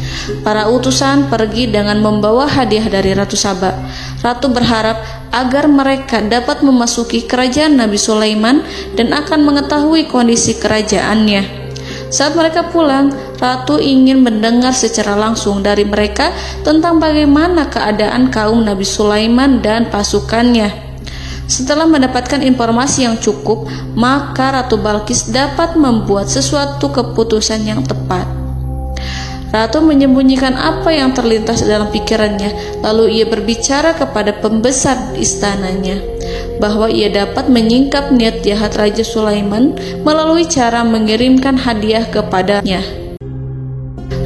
Para utusan pergi dengan membawa hadiah dari Ratu Saba. Ratu berharap agar mereka dapat memasuki kerajaan Nabi Sulaiman dan akan mengetahui kondisi kerajaannya. Saat mereka pulang, Ratu ingin mendengar secara langsung dari mereka tentang bagaimana keadaan kaum Nabi Sulaiman dan pasukannya. Setelah mendapatkan informasi yang cukup, maka Ratu Balqis dapat membuat sesuatu keputusan yang tepat. Ratu menyembunyikan apa yang terlintas dalam pikirannya, lalu ia berbicara kepada pembesar istananya bahwa ia dapat menyingkap niat jahat Raja Sulaiman melalui cara mengirimkan hadiah kepadanya.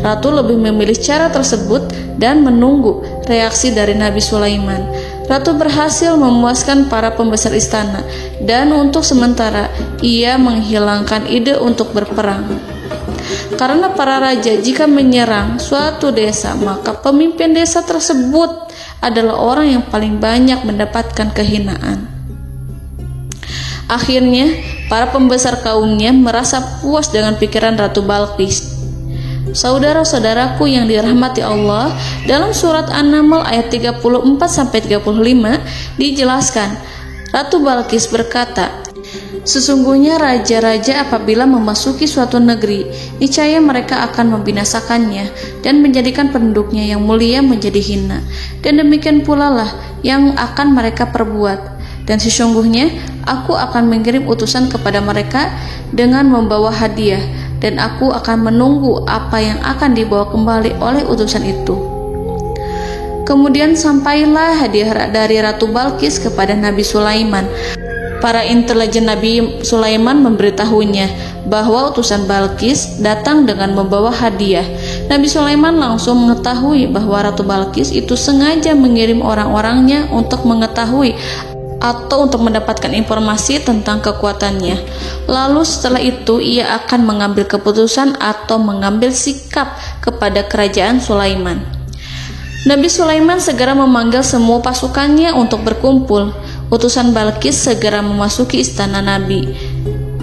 Ratu lebih memilih cara tersebut dan menunggu reaksi dari Nabi Sulaiman. Ratu berhasil memuaskan para pembesar istana, dan untuk sementara ia menghilangkan ide untuk berperang. Karena para raja jika menyerang suatu desa, maka pemimpin desa tersebut adalah orang yang paling banyak mendapatkan kehinaan. Akhirnya, para pembesar kaumnya merasa puas dengan pikiran Ratu Balqis. Saudara-saudaraku yang dirahmati Allah, dalam surat An-Naml ayat 34-35 dijelaskan, Ratu Balqis berkata, "Sesungguhnya raja-raja apabila memasuki suatu negeri, niscaya mereka akan membinasakannya dan menjadikan penduduknya yang mulia menjadi hina. Dan demikian pula lah yang akan mereka perbuat. Dan sesungguhnya aku akan mengirim utusan kepada mereka dengan membawa hadiah, dan aku akan menunggu apa yang akan dibawa kembali oleh utusan itu." Kemudian sampailah hadiah dari Ratu Balqis kepada Nabi Sulaiman. Para intelijen Nabi Sulaiman memberitahunya bahwa utusan Balqis datang dengan membawa hadiah. Nabi Sulaiman langsung mengetahui bahwa Ratu Balqis itu sengaja mengirim orang-orangnya untuk mengetahui atau untuk mendapatkan informasi tentang kekuatannya. Lalu setelah itu ia akan mengambil keputusan atau mengambil sikap kepada kerajaan Sulaiman. Nabi Sulaiman segera memanggil semua pasukannya untuk berkumpul. Utusan Balqis segera memasuki istana Nabi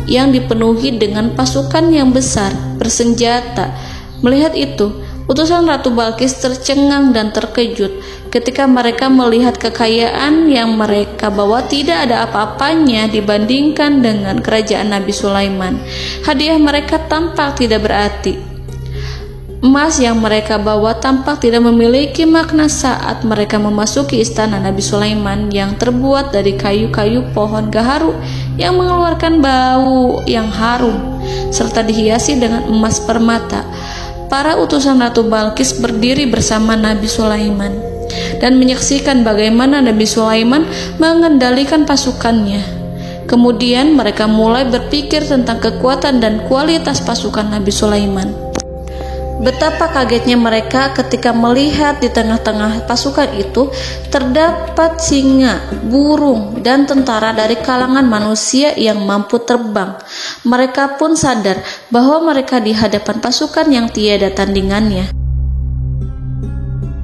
yang dipenuhi dengan pasukan yang besar, bersenjata. Melihat itu, utusan Ratu Balqis tercengang dan terkejut ketika mereka melihat kekayaan yang mereka bawa tidak ada apa-apanya dibandingkan dengan kerajaan Nabi Sulaiman. Hadiah mereka tampak tidak berarti. Emas yang mereka bawa tampak tidak memiliki makna saat mereka memasuki istana Nabi Sulaiman yang terbuat dari kayu-kayu pohon gaharu yang mengeluarkan bau yang harum serta dihiasi dengan emas permata. Para utusan Ratu Balqis berdiri bersama Nabi Sulaiman dan menyaksikan bagaimana Nabi Sulaiman mengendalikan pasukannya. Kemudian mereka mulai berpikir tentang kekuatan dan kualitas pasukan Nabi Sulaiman. Betapa kagetnya mereka ketika melihat di tengah-tengah pasukan itu terdapat singa, burung, dan tentara dari kalangan manusia yang mampu terbang. Mereka pun sadar bahwa mereka di hadapan pasukan yang tiada tandingannya.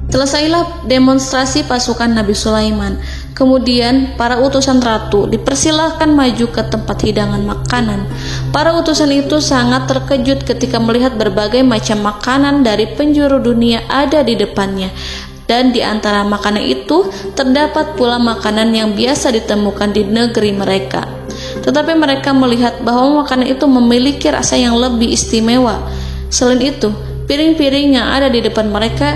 Selesailah demonstrasi pasukan Nabi Sulaiman. Kemudian para utusan ratu dipersilahkan maju ke tempat hidangan makanan. Para utusan itu sangat terkejut ketika melihat berbagai macam makanan dari penjuru dunia ada di depannya. Dan di antara makanan itu terdapat pula makanan yang biasa ditemukan di negeri mereka. Tetapi mereka melihat bahwa makanan itu memiliki rasa yang lebih istimewa. Selain itu, piring-piring yang ada di depan mereka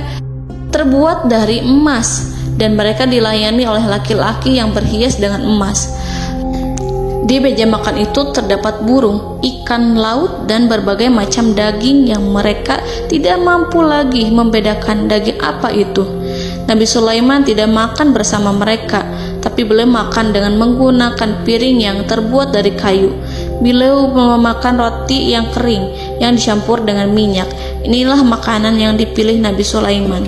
terbuat dari emas dan mereka dilayani oleh laki-laki yang berhias dengan emas. Di meja makan itu terdapat burung, ikan laut, dan berbagai macam daging yang mereka tidak mampu lagi membedakan daging apa itu. Nabi Sulaiman tidak makan bersama mereka, tapi beliau makan dengan menggunakan piring yang terbuat dari kayu. Beliau memakan roti yang kering yang dicampur dengan minyak. Inilah makanan yang dipilih Nabi Sulaiman.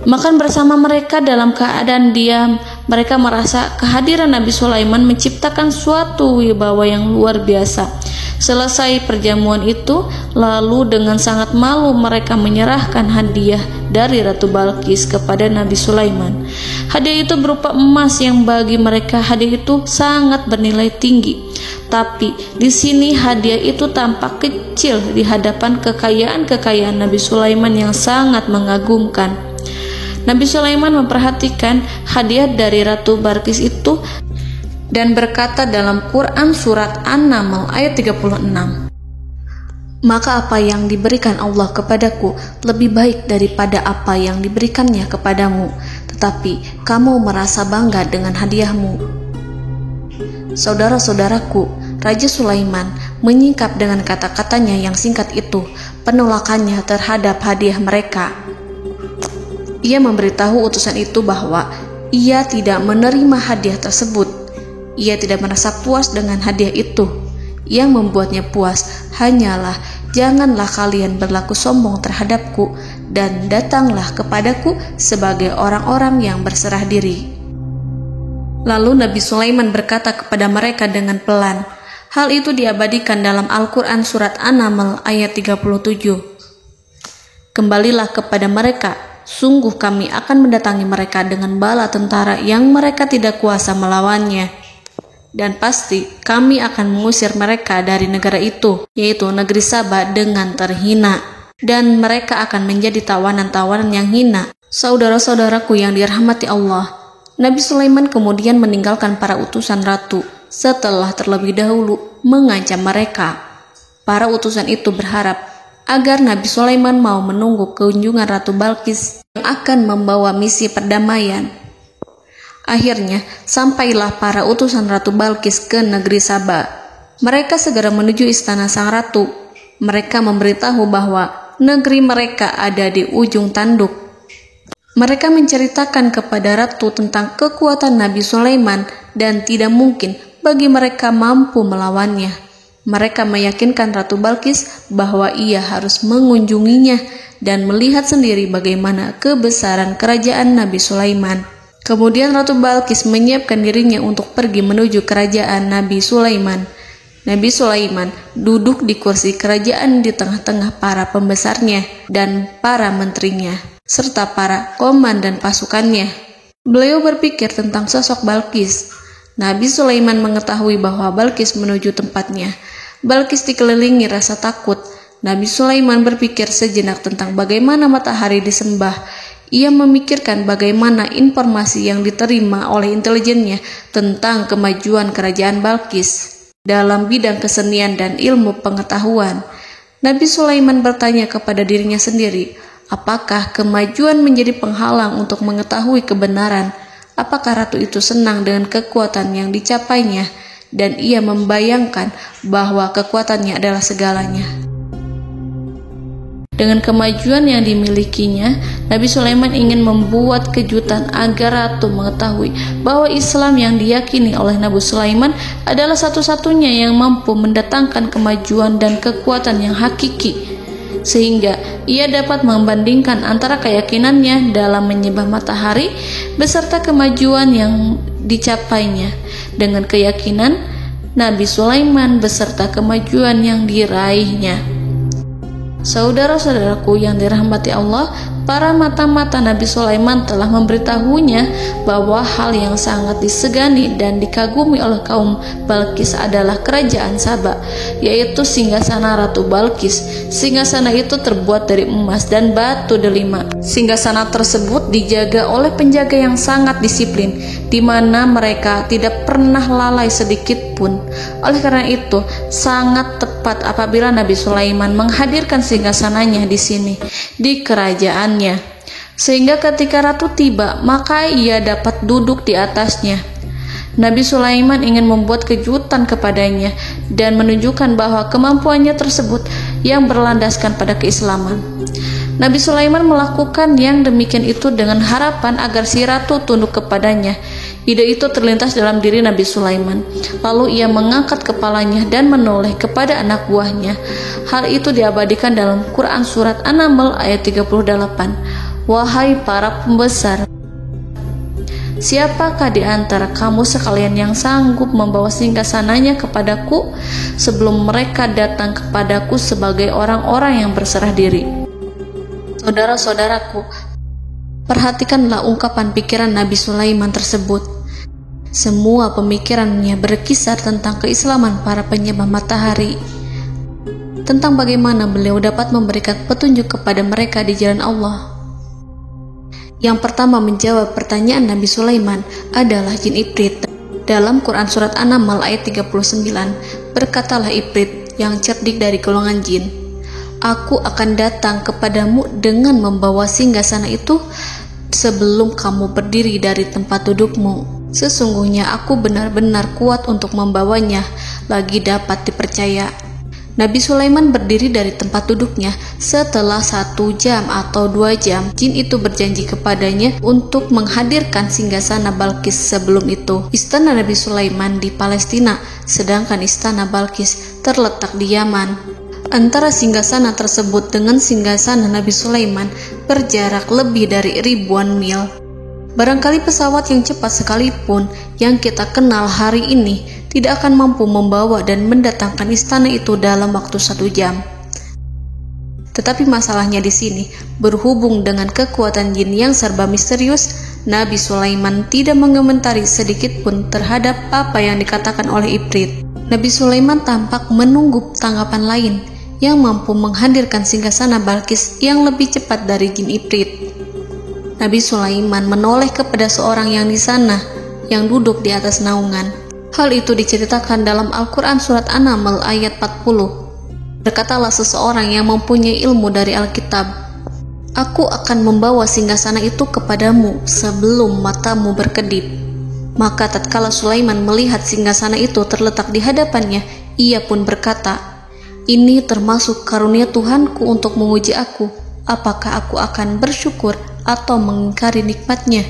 Makan bersama mereka dalam keadaan diam, mereka merasa kehadiran Nabi Sulaiman menciptakan suatu wibawa yang luar biasa. Selesai perjamuan itu, lalu dengan sangat malu mereka menyerahkan hadiah dari Ratu Balqis kepada Nabi Sulaiman. Hadiah itu berupa emas yang bagi mereka hadiah itu sangat bernilai tinggi. Tapi di sini hadiah itu tampak kecil di hadapan kekayaan-kekayaan Nabi Sulaiman yang sangat mengagumkan. Nabi Sulaiman memperhatikan hadiah dari Ratu Balqis itu dan berkata dalam Quran surat An-Naml ayat 36, "Maka apa yang diberikan Allah kepadaku lebih baik daripada apa yang diberikannya kepadamu, tetapi kamu merasa bangga dengan hadiahmu." Saudara-saudaraku, Raja Sulaiman menyingkap dengan kata-katanya yang singkat itu penolakannya terhadap hadiah mereka. Ia memberitahu utusan itu bahwa ia tidak menerima hadiah tersebut. Ia tidak merasa puas dengan hadiah itu. Yang membuatnya puas hanyalah, "Janganlah kalian berlaku sombong terhadapku dan datanglah kepadaku sebagai orang-orang yang berserah diri." Lalu Nabi Sulaiman berkata kepada mereka dengan pelan. Hal itu diabadikan dalam Al-Quran surat An-Naml ayat 37. "Kembalilah kepada mereka. Sungguh kami akan mendatangi mereka dengan bala tentara yang mereka tidak kuasa melawannya. Dan pasti kami akan mengusir mereka dari negara itu, yaitu negeri Saba, dengan terhina. Dan mereka akan menjadi tawanan-tawanan yang hina." Saudara-saudaraku yang dirahmati Allah, Nabi Sulaiman kemudian meninggalkan para utusan ratu setelah terlebih dahulu mengancam mereka. Para utusan itu berharap agar Nabi Sulaiman mau menunggu kunjungan Ratu Balqis yang akan membawa misi perdamaian. Akhirnya, sampailah para utusan Ratu Balqis ke negeri Saba. Mereka segera menuju istana sang ratu. Mereka memberitahu bahwa negeri mereka ada di ujung tanduk. Mereka menceritakan kepada ratu tentang kekuatan Nabi Sulaiman dan tidak mungkin bagi mereka mampu melawannya. Mereka meyakinkan Ratu Balqis bahwa ia harus mengunjunginya dan melihat sendiri bagaimana kebesaran kerajaan Nabi Sulaiman. Kemudian Ratu Balqis menyiapkan dirinya untuk pergi menuju kerajaan Nabi Sulaiman. Nabi Sulaiman duduk di kursi kerajaan di tengah-tengah para pembesarnya dan para menterinya, serta para komandan pasukannya. Beliau berpikir tentang sosok Balqis. Nabi Sulaiman mengetahui bahwa Balqis menuju tempatnya. Balqis dikelilingi rasa takut. Nabi Sulaiman berpikir sejenak tentang bagaimana matahari disembah. Ia memikirkan bagaimana informasi yang diterima oleh intelijennya tentang kemajuan kerajaan Balqis dalam bidang kesenian dan ilmu pengetahuan. Nabi Sulaiman bertanya kepada dirinya sendiri, apakah kemajuan menjadi penghalang untuk mengetahui kebenaran? Apakah ratu itu senang dengan kekuatan yang dicapainya? Dan ia membayangkan bahwa kekuatannya adalah segalanya. Dengan kemajuan yang dimilikinya, Nabi Sulaiman ingin membuat kejutan agar ratu mengetahui bahwa Islam yang diyakini oleh Nabi Sulaiman adalah satu-satunya yang mampu mendatangkan kemajuan dan kekuatan yang hakiki, sehingga ia dapat membandingkan antara keyakinannya dalam menyembah matahari beserta kemajuan yang dicapainya dengan keyakinan Nabi Sulaiman beserta kemajuan yang diraihnya. Saudara-saudaraku yang dirahmati Allah, para mata-mata Nabi Sulaiman telah memberitahunya bahwa hal yang sangat disegani dan dikagumi oleh kaum Balqis adalah kerajaan Saba, yaitu singgasana Ratu Balqis. Singgasana itu terbuat dari emas dan batu delima. Singgasana tersebut dijaga oleh penjaga yang sangat disiplin, di mana mereka tidak pernah lalai sedikit pun. Oleh karena itu, sangat tepat apabila Nabi Sulaiman menghadirkan singgasananya di sini, di kerajaannya. sehingga ketika ratu tiba, maka ia dapat duduk di atasnya. Nabi Sulaiman ingin membuat kejutan kepadanya dan menunjukkan bahwa kemampuannya tersebut yang berlandaskan pada keislaman. Nabi Sulaiman melakukan yang demikian itu dengan harapan agar si ratu tunduk kepadanya. Ide itu terlintas dalam diri Nabi Sulaiman. Lalu ia mengangkat kepalanya dan menoleh kepada anak buahnya. Hal itu diabadikan dalam Quran Surat An-Naml ayat 38. Wahai para pembesar, siapakah di antara kamu sekalian yang sanggup membawa singgasananya kepadaku sebelum mereka datang kepadaku sebagai orang-orang yang berserah diri? Saudara-saudaraku, perhatikanlah ungkapan pikiran Nabi Sulaiman tersebut. Semua pemikirannya berkisar tentang keislaman para penyembah matahari, tentang bagaimana beliau dapat memberikan petunjuk kepada mereka di jalan Allah. Yang pertama menjawab pertanyaan Nabi Sulaiman adalah jin Ifrit. Dalam Quran Surat An-Naml ayat 39, berkatalah Ifrit yang cerdik dari golongan jin, "Aku akan datang kepadamu dengan membawa singgasana itu sebelum kamu berdiri dari tempat dudukmu. Sesungguhnya aku benar-benar kuat untuk membawanya, lagi dapat dipercaya." Nabi Sulaiman berdiri dari tempat duduknya. Setelah 1 jam atau 2 jam, jin itu berjanji kepadanya untuk menghadirkan singgasana Balkis. Sebelum itu, istana Nabi Sulaiman di Palestina, sedangkan istana Balkis terletak di Yaman. Antara singgasana tersebut dengan singgasana Nabi Sulaiman berjarak lebih dari ribuan mil. Barangkali pesawat yang cepat sekalipun yang kita kenal hari ini tidak akan mampu membawa dan mendatangkan istana itu dalam waktu 1 jam. Tetapi masalahnya di sini, berhubung dengan kekuatan jin yang serba misterius, Nabi Sulaiman tidak mengomentari sedikit pun terhadap apa yang dikatakan oleh Ifrit. Nabi Sulaiman tampak menunggu tanggapan lain yang mampu menghadirkan singgasana Balkis yang lebih cepat dari jin Ifrit. Nabi Sulaiman menoleh kepada seorang yang di sana, yang duduk di atas naungan. Hal itu diceritakan dalam Al-Quran Surat An-Naml ayat 40. Berkatalah seseorang yang mempunyai ilmu dari Alkitab, "Aku akan membawa singgasana itu kepadamu sebelum matamu berkedip." Maka tatkala Sulaiman melihat singgasana itu terletak di hadapannya, ia pun berkata, "Ini termasuk karunia Tuhanku untuk menguji aku, apakah aku akan bersyukur atau mengingkari nikmatnya?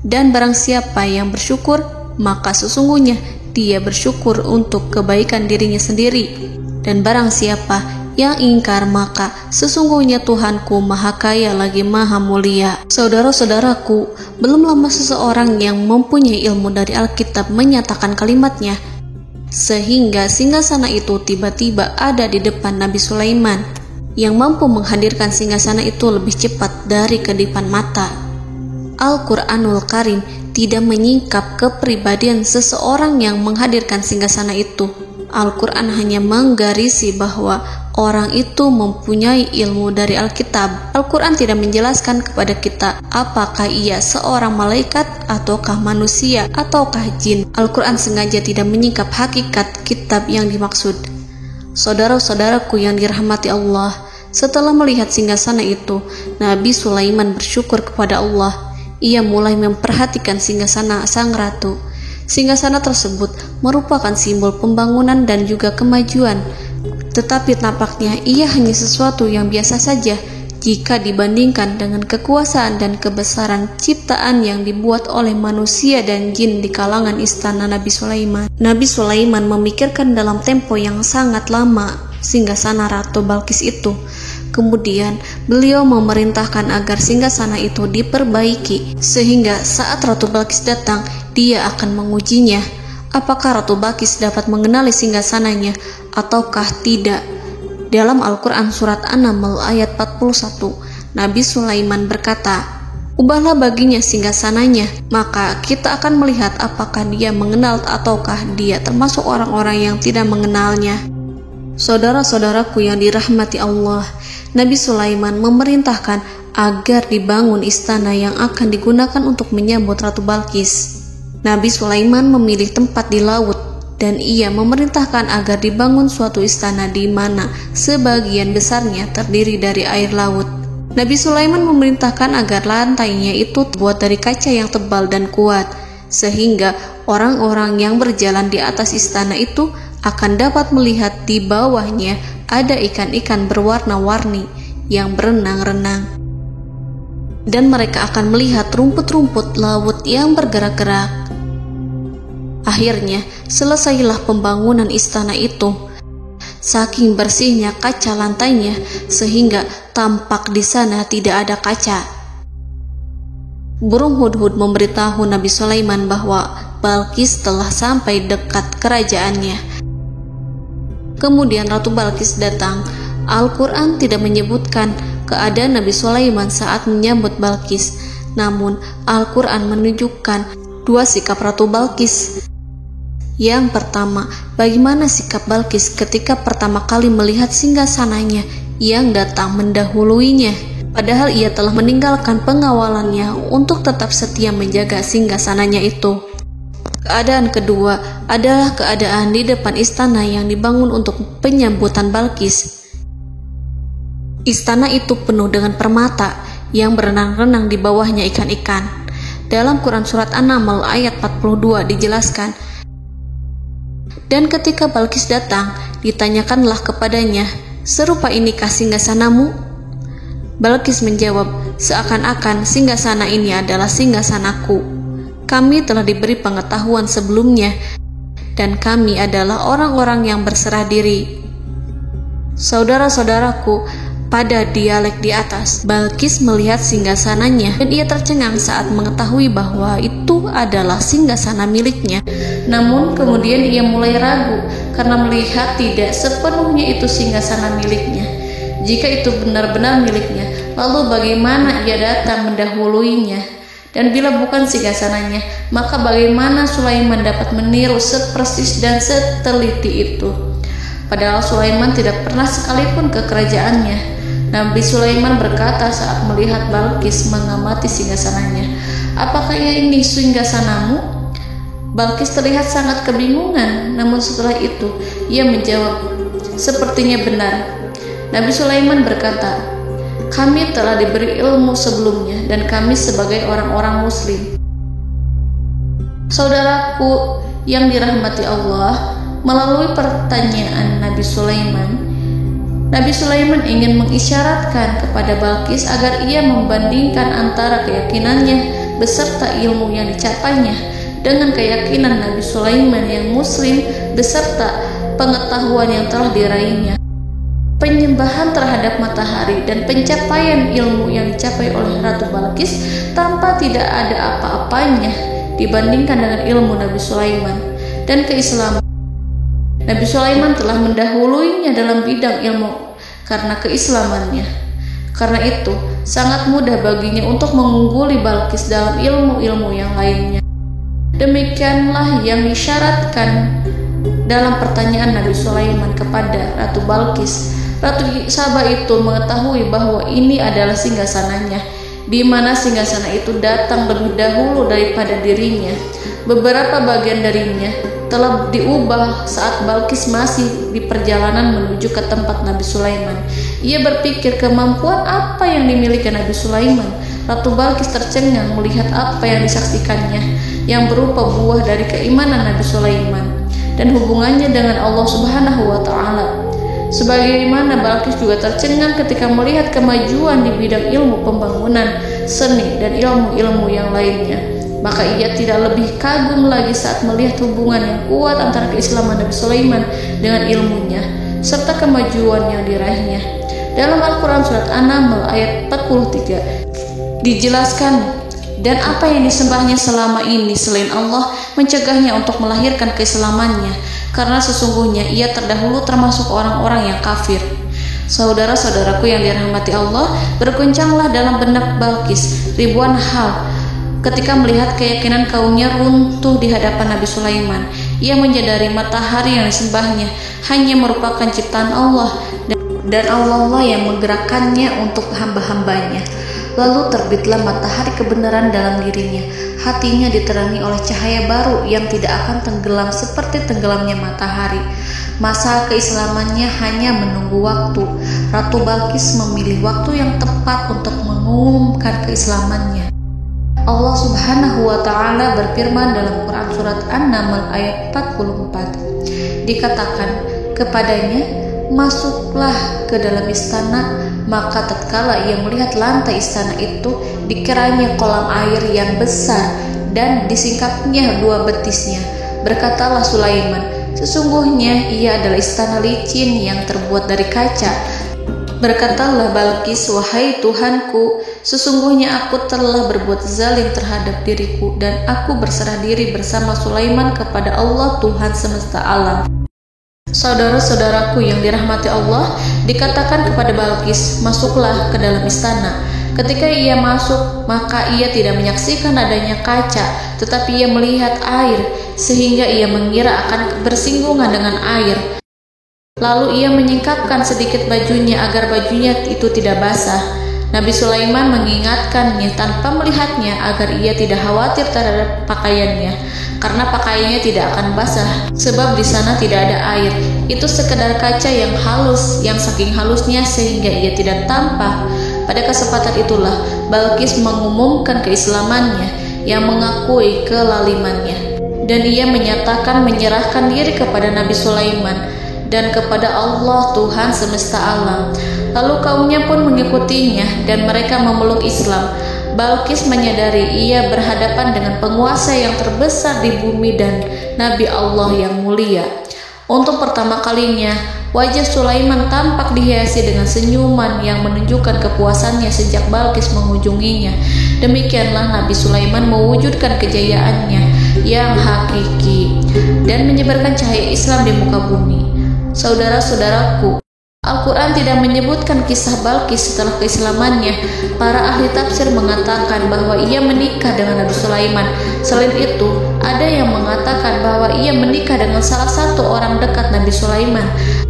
Dan barang siapa yang bersyukur, maka sesungguhnya dia bersyukur untuk kebaikan dirinya sendiri. Dan barang siapa yang ingkar, maka sesungguhnya Tuhanku Maha Kaya lagi Maha Mulia." Saudara-saudaraku, belum lama seseorang yang mempunyai ilmu dari Alkitab menyatakan kalimatnya, sehingga singgasana itu tiba-tiba ada di depan Nabi Sulaiman, yang mampu menghadirkan singgasana itu lebih cepat dari kedipan mata. Al-Quranul Karim tidak menyingkap kepribadian seseorang yang menghadirkan singgasana itu. Al-Quran hanya menggarisi bahwa orang itu mempunyai ilmu dari Alkitab. Al-Quran tidak menjelaskan kepada kita apakah ia seorang malaikat, ataukah manusia, ataukah jin. Al-Quran sengaja tidak menyingkap hakikat kitab yang dimaksud. Saudara-saudaraku yang dirahmati Allah, setelah melihat singgasana itu, Nabi Sulaiman bersyukur kepada Allah. Ia mulai memperhatikan singgasana sang ratu. Singgasana tersebut merupakan simbol pembangunan dan juga kemajuan. Tetapi tampaknya ia hanya sesuatu yang biasa saja jika dibandingkan dengan kekuasaan dan kebesaran ciptaan yang dibuat oleh manusia dan jin di kalangan istana Nabi Sulaiman. Nabi Sulaiman memikirkan dalam tempo yang sangat lama singgasana Ratu Balkis itu. Kemudian beliau memerintahkan agar singgasana itu diperbaiki, sehingga saat Ratu Balkis datang, dia akan mengujinya. Apakah Ratu Balkis dapat mengenali singgasananya ataukah tidak? Dalam Al-Quran Surat An-Naml ayat 41, Nabi Sulaiman berkata, "Ubahlah baginya singgasananya, maka kita akan melihat apakah dia mengenal ataukah dia termasuk orang-orang yang tidak mengenalnya." Saudara-saudaraku yang dirahmati Allah, Nabi Sulaiman memerintahkan agar dibangun istana yang akan digunakan untuk menyambut Ratu Balkis. Nabi Sulaiman memilih tempat di laut, dan ia memerintahkan agar dibangun suatu istana di mana sebagian besarnya terdiri dari air laut. Nabi Sulaiman memerintahkan agar lantainya itu terbuat dari kaca yang tebal dan kuat, sehingga orang-orang yang berjalan di atas istana itu akan dapat melihat di bawahnya ada ikan-ikan berwarna-warni yang berenang-renang. Dan mereka akan melihat rumput-rumput laut yang bergerak-gerak. Akhirnya, selesailah pembangunan istana itu. Saking bersihnya kaca lantainya, sehingga tampak di sana tidak ada kaca. Burung hudhud memberitahu Nabi Sulaiman bahwa Balqis telah sampai dekat kerajaannya. Kemudian Ratu Balqis datang. Al-Quran tidak menyebutkan keadaan Nabi Sulaiman saat menyambut Balqis, namun Al-Quran menunjukkan dua sikap Ratu Balqis. Yang pertama, bagaimana sikap Balqis ketika pertama kali melihat singgasananya yang datang mendahuluinya, padahal ia telah meninggalkan pengawalannya untuk tetap setia menjaga singgasananya itu. Keadaan kedua adalah keadaan di depan istana yang dibangun untuk penyambutan Balqis. Istana itu penuh dengan permata yang berenang-renang di bawahnya ikan-ikan. Dalam Quran Surat An-Naml ayat 42 dijelaskan, dan ketika Balqis datang, ditanyakanlah kepadanya, serupa inikah singgasanamu? Balqis menjawab, seakan-akan singgasana ini adalah singgasanaku. Kami telah diberi pengetahuan sebelumnya, dan kami adalah orang-orang yang berserah diri. Saudara-saudaraku, pada dialek di atas, Balqis melihat singgasananya dan ia tercengang saat mengetahui bahwa itu adalah singgasana miliknya. Namun kemudian ia mulai ragu karena melihat tidak sepenuhnya itu singgasana miliknya. Jika itu benar-benar miliknya, lalu bagaimana ia datang mendahuluinya? Dan bila bukan singgasananya, maka bagaimana Sulaiman dapat meniru sepersis dan seteliti itu? Padahal Sulaiman tidak pernah sekalipun ke kerajaannya. Nabi Sulaiman berkata saat melihat Balqis mengamati singgasananya, apakah ini singgasanamu? Balqis terlihat sangat kebingungan, namun setelah itu ia menjawab, sepertinya benar. Nabi Sulaiman berkata, kami telah diberi ilmu sebelumnya dan kami sebagai orang-orang muslim. Saudaraku yang dirahmati Allah, melalui pertanyaan Nabi Sulaiman ingin mengisyaratkan kepada Balqis agar ia membandingkan antara keyakinannya beserta ilmu yang dicapainya dengan keyakinan Nabi Sulaiman yang muslim beserta pengetahuan yang telah diraihnya. Penyembahan terhadap matahari dan pencapaian ilmu yang dicapai oleh Ratu Balqis tanpa tidak ada apa-apanya dibandingkan dengan ilmu Nabi Sulaiman dan keislaman. Nabi Sulaiman telah mendahuluinya dalam bidang ilmu karena keislamannya. Karena itu, sangat mudah baginya untuk mengungguli Balqis dalam ilmu-ilmu yang lainnya. Demikianlah yang disyaratkan dalam pertanyaan Nabi Sulaiman kepada Ratu Balqis. Ratu Saba itu mengetahui bahwa ini adalah singgasananya, di mana singgasana itu datang lebih dahulu daripada dirinya. Beberapa bagian darinya telah diubah saat Balqis masih di perjalanan menuju ke tempat Nabi Sulaiman. Ia berpikir kemampuan apa yang dimiliki Nabi Sulaiman. Ratu Balqis tercengang melihat apa yang disaksikannya, yang berupa buah dari keimanan Nabi Sulaiman dan hubungannya dengan Allah Subhanahu wa Ta'ala. Sebagaimana Balqis juga tercengang ketika melihat kemajuan di bidang ilmu pembangunan, seni, dan ilmu-ilmu yang lainnya. Maka ia tidak lebih kagum lagi saat melihat hubungan yang kuat antara keislaman Nabi Sulaiman dengan ilmunya, serta kemajuan yang diraihnya. Dalam Al-Quran Surat An-Naml ayat 43 dijelaskan, dan apa yang disembahnya selama ini selain Allah mencegahnya untuk melahirkan keislamannya, karena sesungguhnya ia terdahulu termasuk orang-orang yang kafir. Saudara-saudaraku yang dirahmati Allah, berguncanglah dalam benak Balqis ribuan hal ketika melihat keyakinan kaumnya runtuh di hadapan Nabi Sulaiman. Ia menyadari matahari yang disembahnya hanya merupakan ciptaan Allah, dan Allah lah yang menggerakkannya untuk hamba-hambanya. Lalu terbitlah matahari kebenaran dalam dirinya. Hatinya diterangi oleh cahaya baru yang tidak akan tenggelam seperti tenggelamnya matahari. Masa keislamannya hanya menunggu waktu. Ratu Balqis memilih waktu yang tepat untuk mengumumkan keislamannya. Allah Subhanahu wa Ta'ala berfirman dalam Quran Surat An-Naml ayat 44. Dikatakan kepadanya, masuklah ke dalam istana. Maka tatkala ia melihat lantai istana itu, dikiranya kolam air yang besar dan disingkapnya 2 betisnya. Berkatalah Sulaiman, sesungguhnya ia adalah istana licin yang terbuat dari kaca. Berkatalah Balqis, wahai Tuhanku, sesungguhnya aku telah berbuat zalim terhadap diriku dan aku berserah diri bersama Sulaiman kepada Allah Tuhan semesta alam. Saudara-saudaraku yang dirahmati Allah, dikatakan kepada Balqis, masuklah ke dalam istana. Ketika ia masuk, maka ia tidak menyaksikan adanya kaca, tetapi ia melihat air, sehingga ia mengira akan bersinggungan dengan air. Lalu ia menyingkapkan sedikit bajunya agar bajunya itu tidak basah. Nabi Sulaiman mengingatkannya tanpa melihatnya agar ia tidak khawatir terhadap pakaiannya, karena pakaiannya tidak akan basah, sebab di sana tidak ada air. Itu sekedar kaca yang halus, yang saking halusnya sehingga ia tidak tampak. Pada kesempatan itulah Balqis mengumumkan keislamannya yang mengakui kelalimannya, dan ia menyatakan menyerahkan diri kepada Nabi Sulaiman dan kepada Allah Tuhan semesta alam. Lalu kaumnya pun mengikutinya dan mereka memeluk Islam. Balqis menyadari ia berhadapan dengan penguasa yang terbesar di bumi dan Nabi Allah yang mulia. Untuk pertama kalinya, wajah Sulaiman tampak dihiasi dengan senyuman yang menunjukkan kepuasannya sejak Balqis mengunjunginya. Demikianlah Nabi Sulaiman mewujudkan kejayaannya yang hakiki dan menyebarkan cahaya Islam di muka bumi. Saudara-saudaraku, Al-Quran tidak menyebutkan kisah Balqis setelah keislamannya. Para ahli tafsir mengatakan bahwa ia menikah dengan Nabi Sulaiman. Selain itu, ada yang mengatakan bahwa ia menikah dengan salah satu orang dekat Nabi Sulaiman.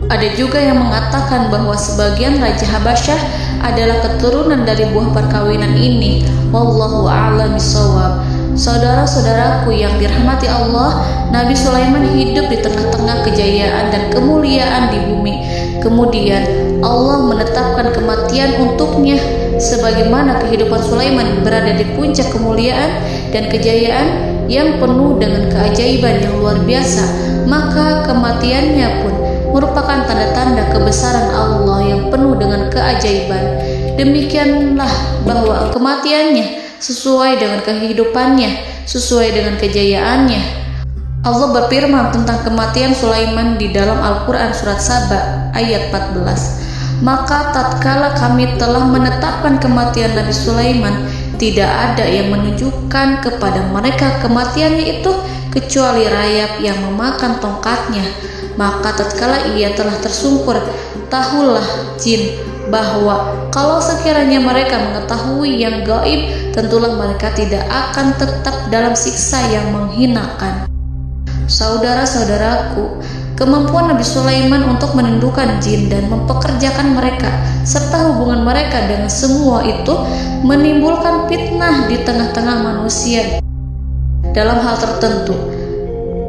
Ada juga yang mengatakan bahwa sebagian Raja Habasyah adalah keturunan dari buah perkawinan ini. Wallahu a'lam bishawab. Saudara-saudaraku yang dirahmati Allah, Nabi Sulaiman hidup di tengah-tengah kejayaan dan kemuliaan di bumi. Kemudian Allah menetapkan kematian untuknya, sebagaimana kehidupan Sulaiman berada di puncak kemuliaan dan kejayaan yang penuh dengan keajaiban yang luar biasa. Maka kematiannya pun merupakan tanda-tanda kebesaran Allah yang penuh dengan keajaiban. Demikianlah bahwa kematiannya sesuai dengan kehidupannya, sesuai dengan kejayaannya. Allah berfirman tentang kematian Sulaiman di dalam Al-Quran Surat Saba ayat 14. Maka tatkala kami telah menetapkan kematian Nabi Sulaiman, tidak ada yang menunjukkan kepada mereka kematiannya itu kecuali rayap yang memakan tongkatnya. Maka tatkala ia telah tersungkur, tahulah jin bahwa kalau sekiranya mereka mengetahui yang gaib, tentulah mereka tidak akan tetap dalam siksa yang menghinakan. Saudara-saudaraku, kemampuan Nabi Sulaiman untuk menundukkan jin dan mempekerjakan mereka serta hubungan mereka dengan semua itu menimbulkan fitnah di tengah-tengah manusia. Dalam hal tertentu,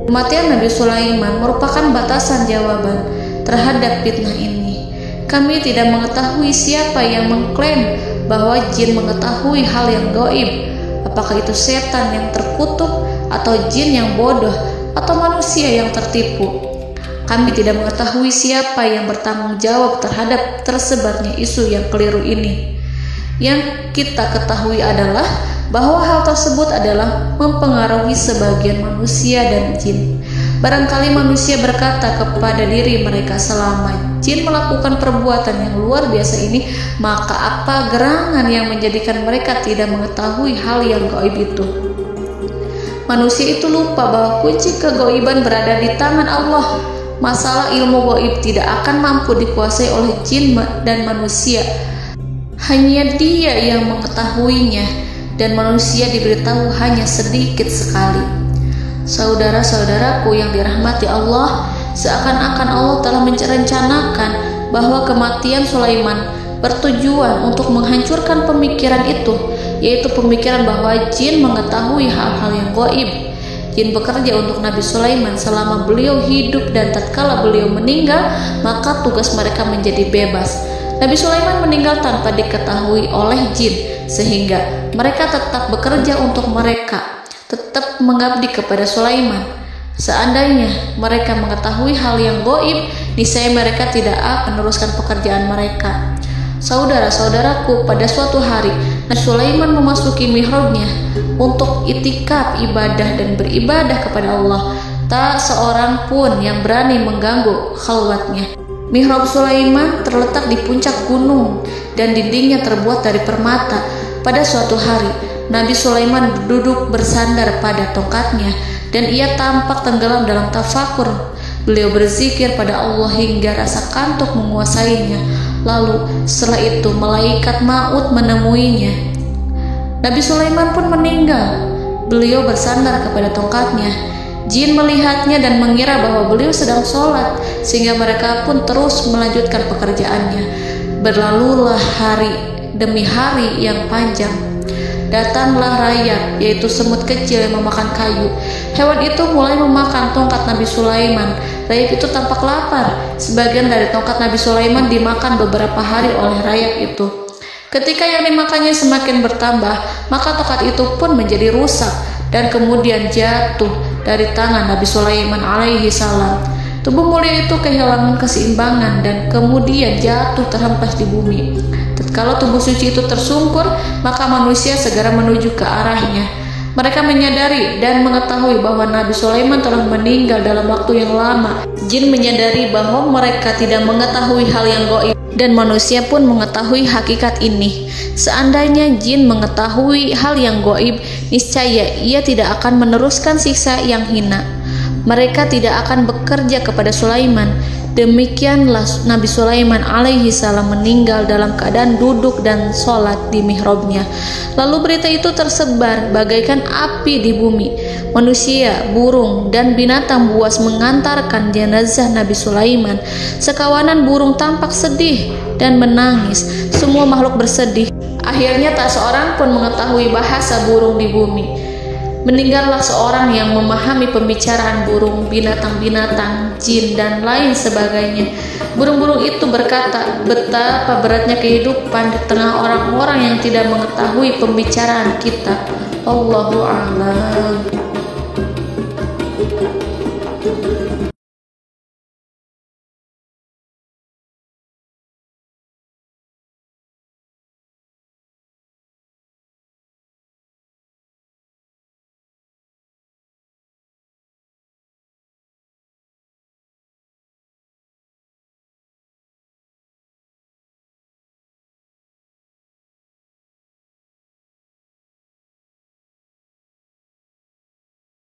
kematian Nabi Sulaiman merupakan batasan jawaban terhadap fitnah ini. Kami tidak mengetahui siapa yang mengklaim bahwa jin mengetahui hal yang gaib. Apakah itu setan yang terkutuk, atau jin yang bodoh, atau manusia yang tertipu? Kami tidak mengetahui siapa yang bertanggung jawab terhadap tersebarnya isu yang keliru ini. Yang kita ketahui adalah bahwa hal tersebut adalah mempengaruhi sebagian manusia dan jin. Barangkali manusia berkata kepada diri mereka, selama jin melakukan perbuatan yang luar biasa ini, maka apa gerangan yang menjadikan mereka tidak mengetahui hal yang gaib itu? Manusia itu lupa bahwa kunci kegaiban berada di tangan Allah. Masalah ilmu gaib tidak akan mampu dikuasai oleh jin dan manusia. Hanya Dia yang mengetahuinya, dan manusia diberitahu hanya sedikit sekali. Saudara-saudaraku yang dirahmati Allah, seakan-akan Allah telah merencanakan bahwa kematian Sulaiman bertujuan untuk menghancurkan pemikiran itu, yaitu pemikiran bahwa jin mengetahui hal-hal yang gaib. Jin bekerja untuk Nabi Sulaiman selama beliau hidup, dan tatkala beliau meninggal, maka tugas mereka menjadi bebas. Nabi Sulaiman meninggal tanpa diketahui oleh jin, sehingga mereka tetap bekerja untuk mereka, tetap mengabdi kepada Sulaiman. Seandainya mereka mengetahui hal yang gaib, niscaya mereka tidak akan meneruskan pekerjaan mereka. Saudara-saudaraku, pada suatu hari Nabi Sulaiman memasuki mihrabnya untuk itikaf ibadah dan beribadah kepada Allah. Tak seorang pun yang berani mengganggu khalwatnya. Mihrab Sulaiman terletak di puncak gunung dan dindingnya terbuat dari permata. Pada suatu hari Nabi Sulaiman duduk bersandar pada tongkatnya dan ia tampak tenggelam dalam tafakur. Beliau berzikir pada Allah hingga rasa kantuk menguasainya. Lalu setelah itu malaikat maut menemuinya. Nabi Sulaiman pun meninggal. Beliau bersandar kepada tongkatnya. Jin melihatnya dan mengira bahwa beliau sedang sholat, sehingga mereka pun terus melanjutkan pekerjaannya. Berlalulah hari demi hari yang panjang. Datanglah rayap, yaitu semut kecil yang memakan kayu. Hewan itu mulai memakan tongkat Nabi Sulaiman. Rayap itu tampak lapar. Sebagian dari tongkat Nabi Sulaiman dimakan beberapa hari oleh rayap itu. Ketika yang dimakannya semakin bertambah, maka tongkat itu pun menjadi rusak dan kemudian jatuh dari tangan Nabi Sulaiman alaihi salam. Tubuh mulia itu kehilangan keseimbangan dan kemudian jatuh terhempas di bumi. Tatkala tubuh suci itu tersungkur, maka manusia segera menuju ke arahnya. Mereka menyadari dan mengetahui bahwa Nabi Sulaiman telah meninggal dalam waktu yang lama. Jin menyadari bahwa mereka tidak mengetahui hal yang gaib, dan manusia pun mengetahui hakikat ini. Seandainya jin mengetahui hal yang gaib, niscaya ia tidak akan meneruskan siksa yang hina. Mereka tidak akan bekerja kepada Sulaiman. Demikianlah Nabi Sulaiman alaihi salam meninggal dalam keadaan duduk dan sholat di mihrabnya. Lalu berita itu tersebar bagaikan api di bumi. Manusia, burung, dan binatang buas mengantarkan jenazah Nabi Sulaiman. Sekawanan burung tampak sedih dan menangis. Semua makhluk bersedih. Akhirnya tak seorang pun mengetahui bahasa burung di bumi. Meninggallah seorang yang memahami pembicaraan burung, binatang-binatang, jin, dan lain sebagainya. Burung-burung itu berkata, betapa beratnya kehidupan di tengah orang-orang yang tidak mengetahui pembicaraan kita. Allahu a'lam.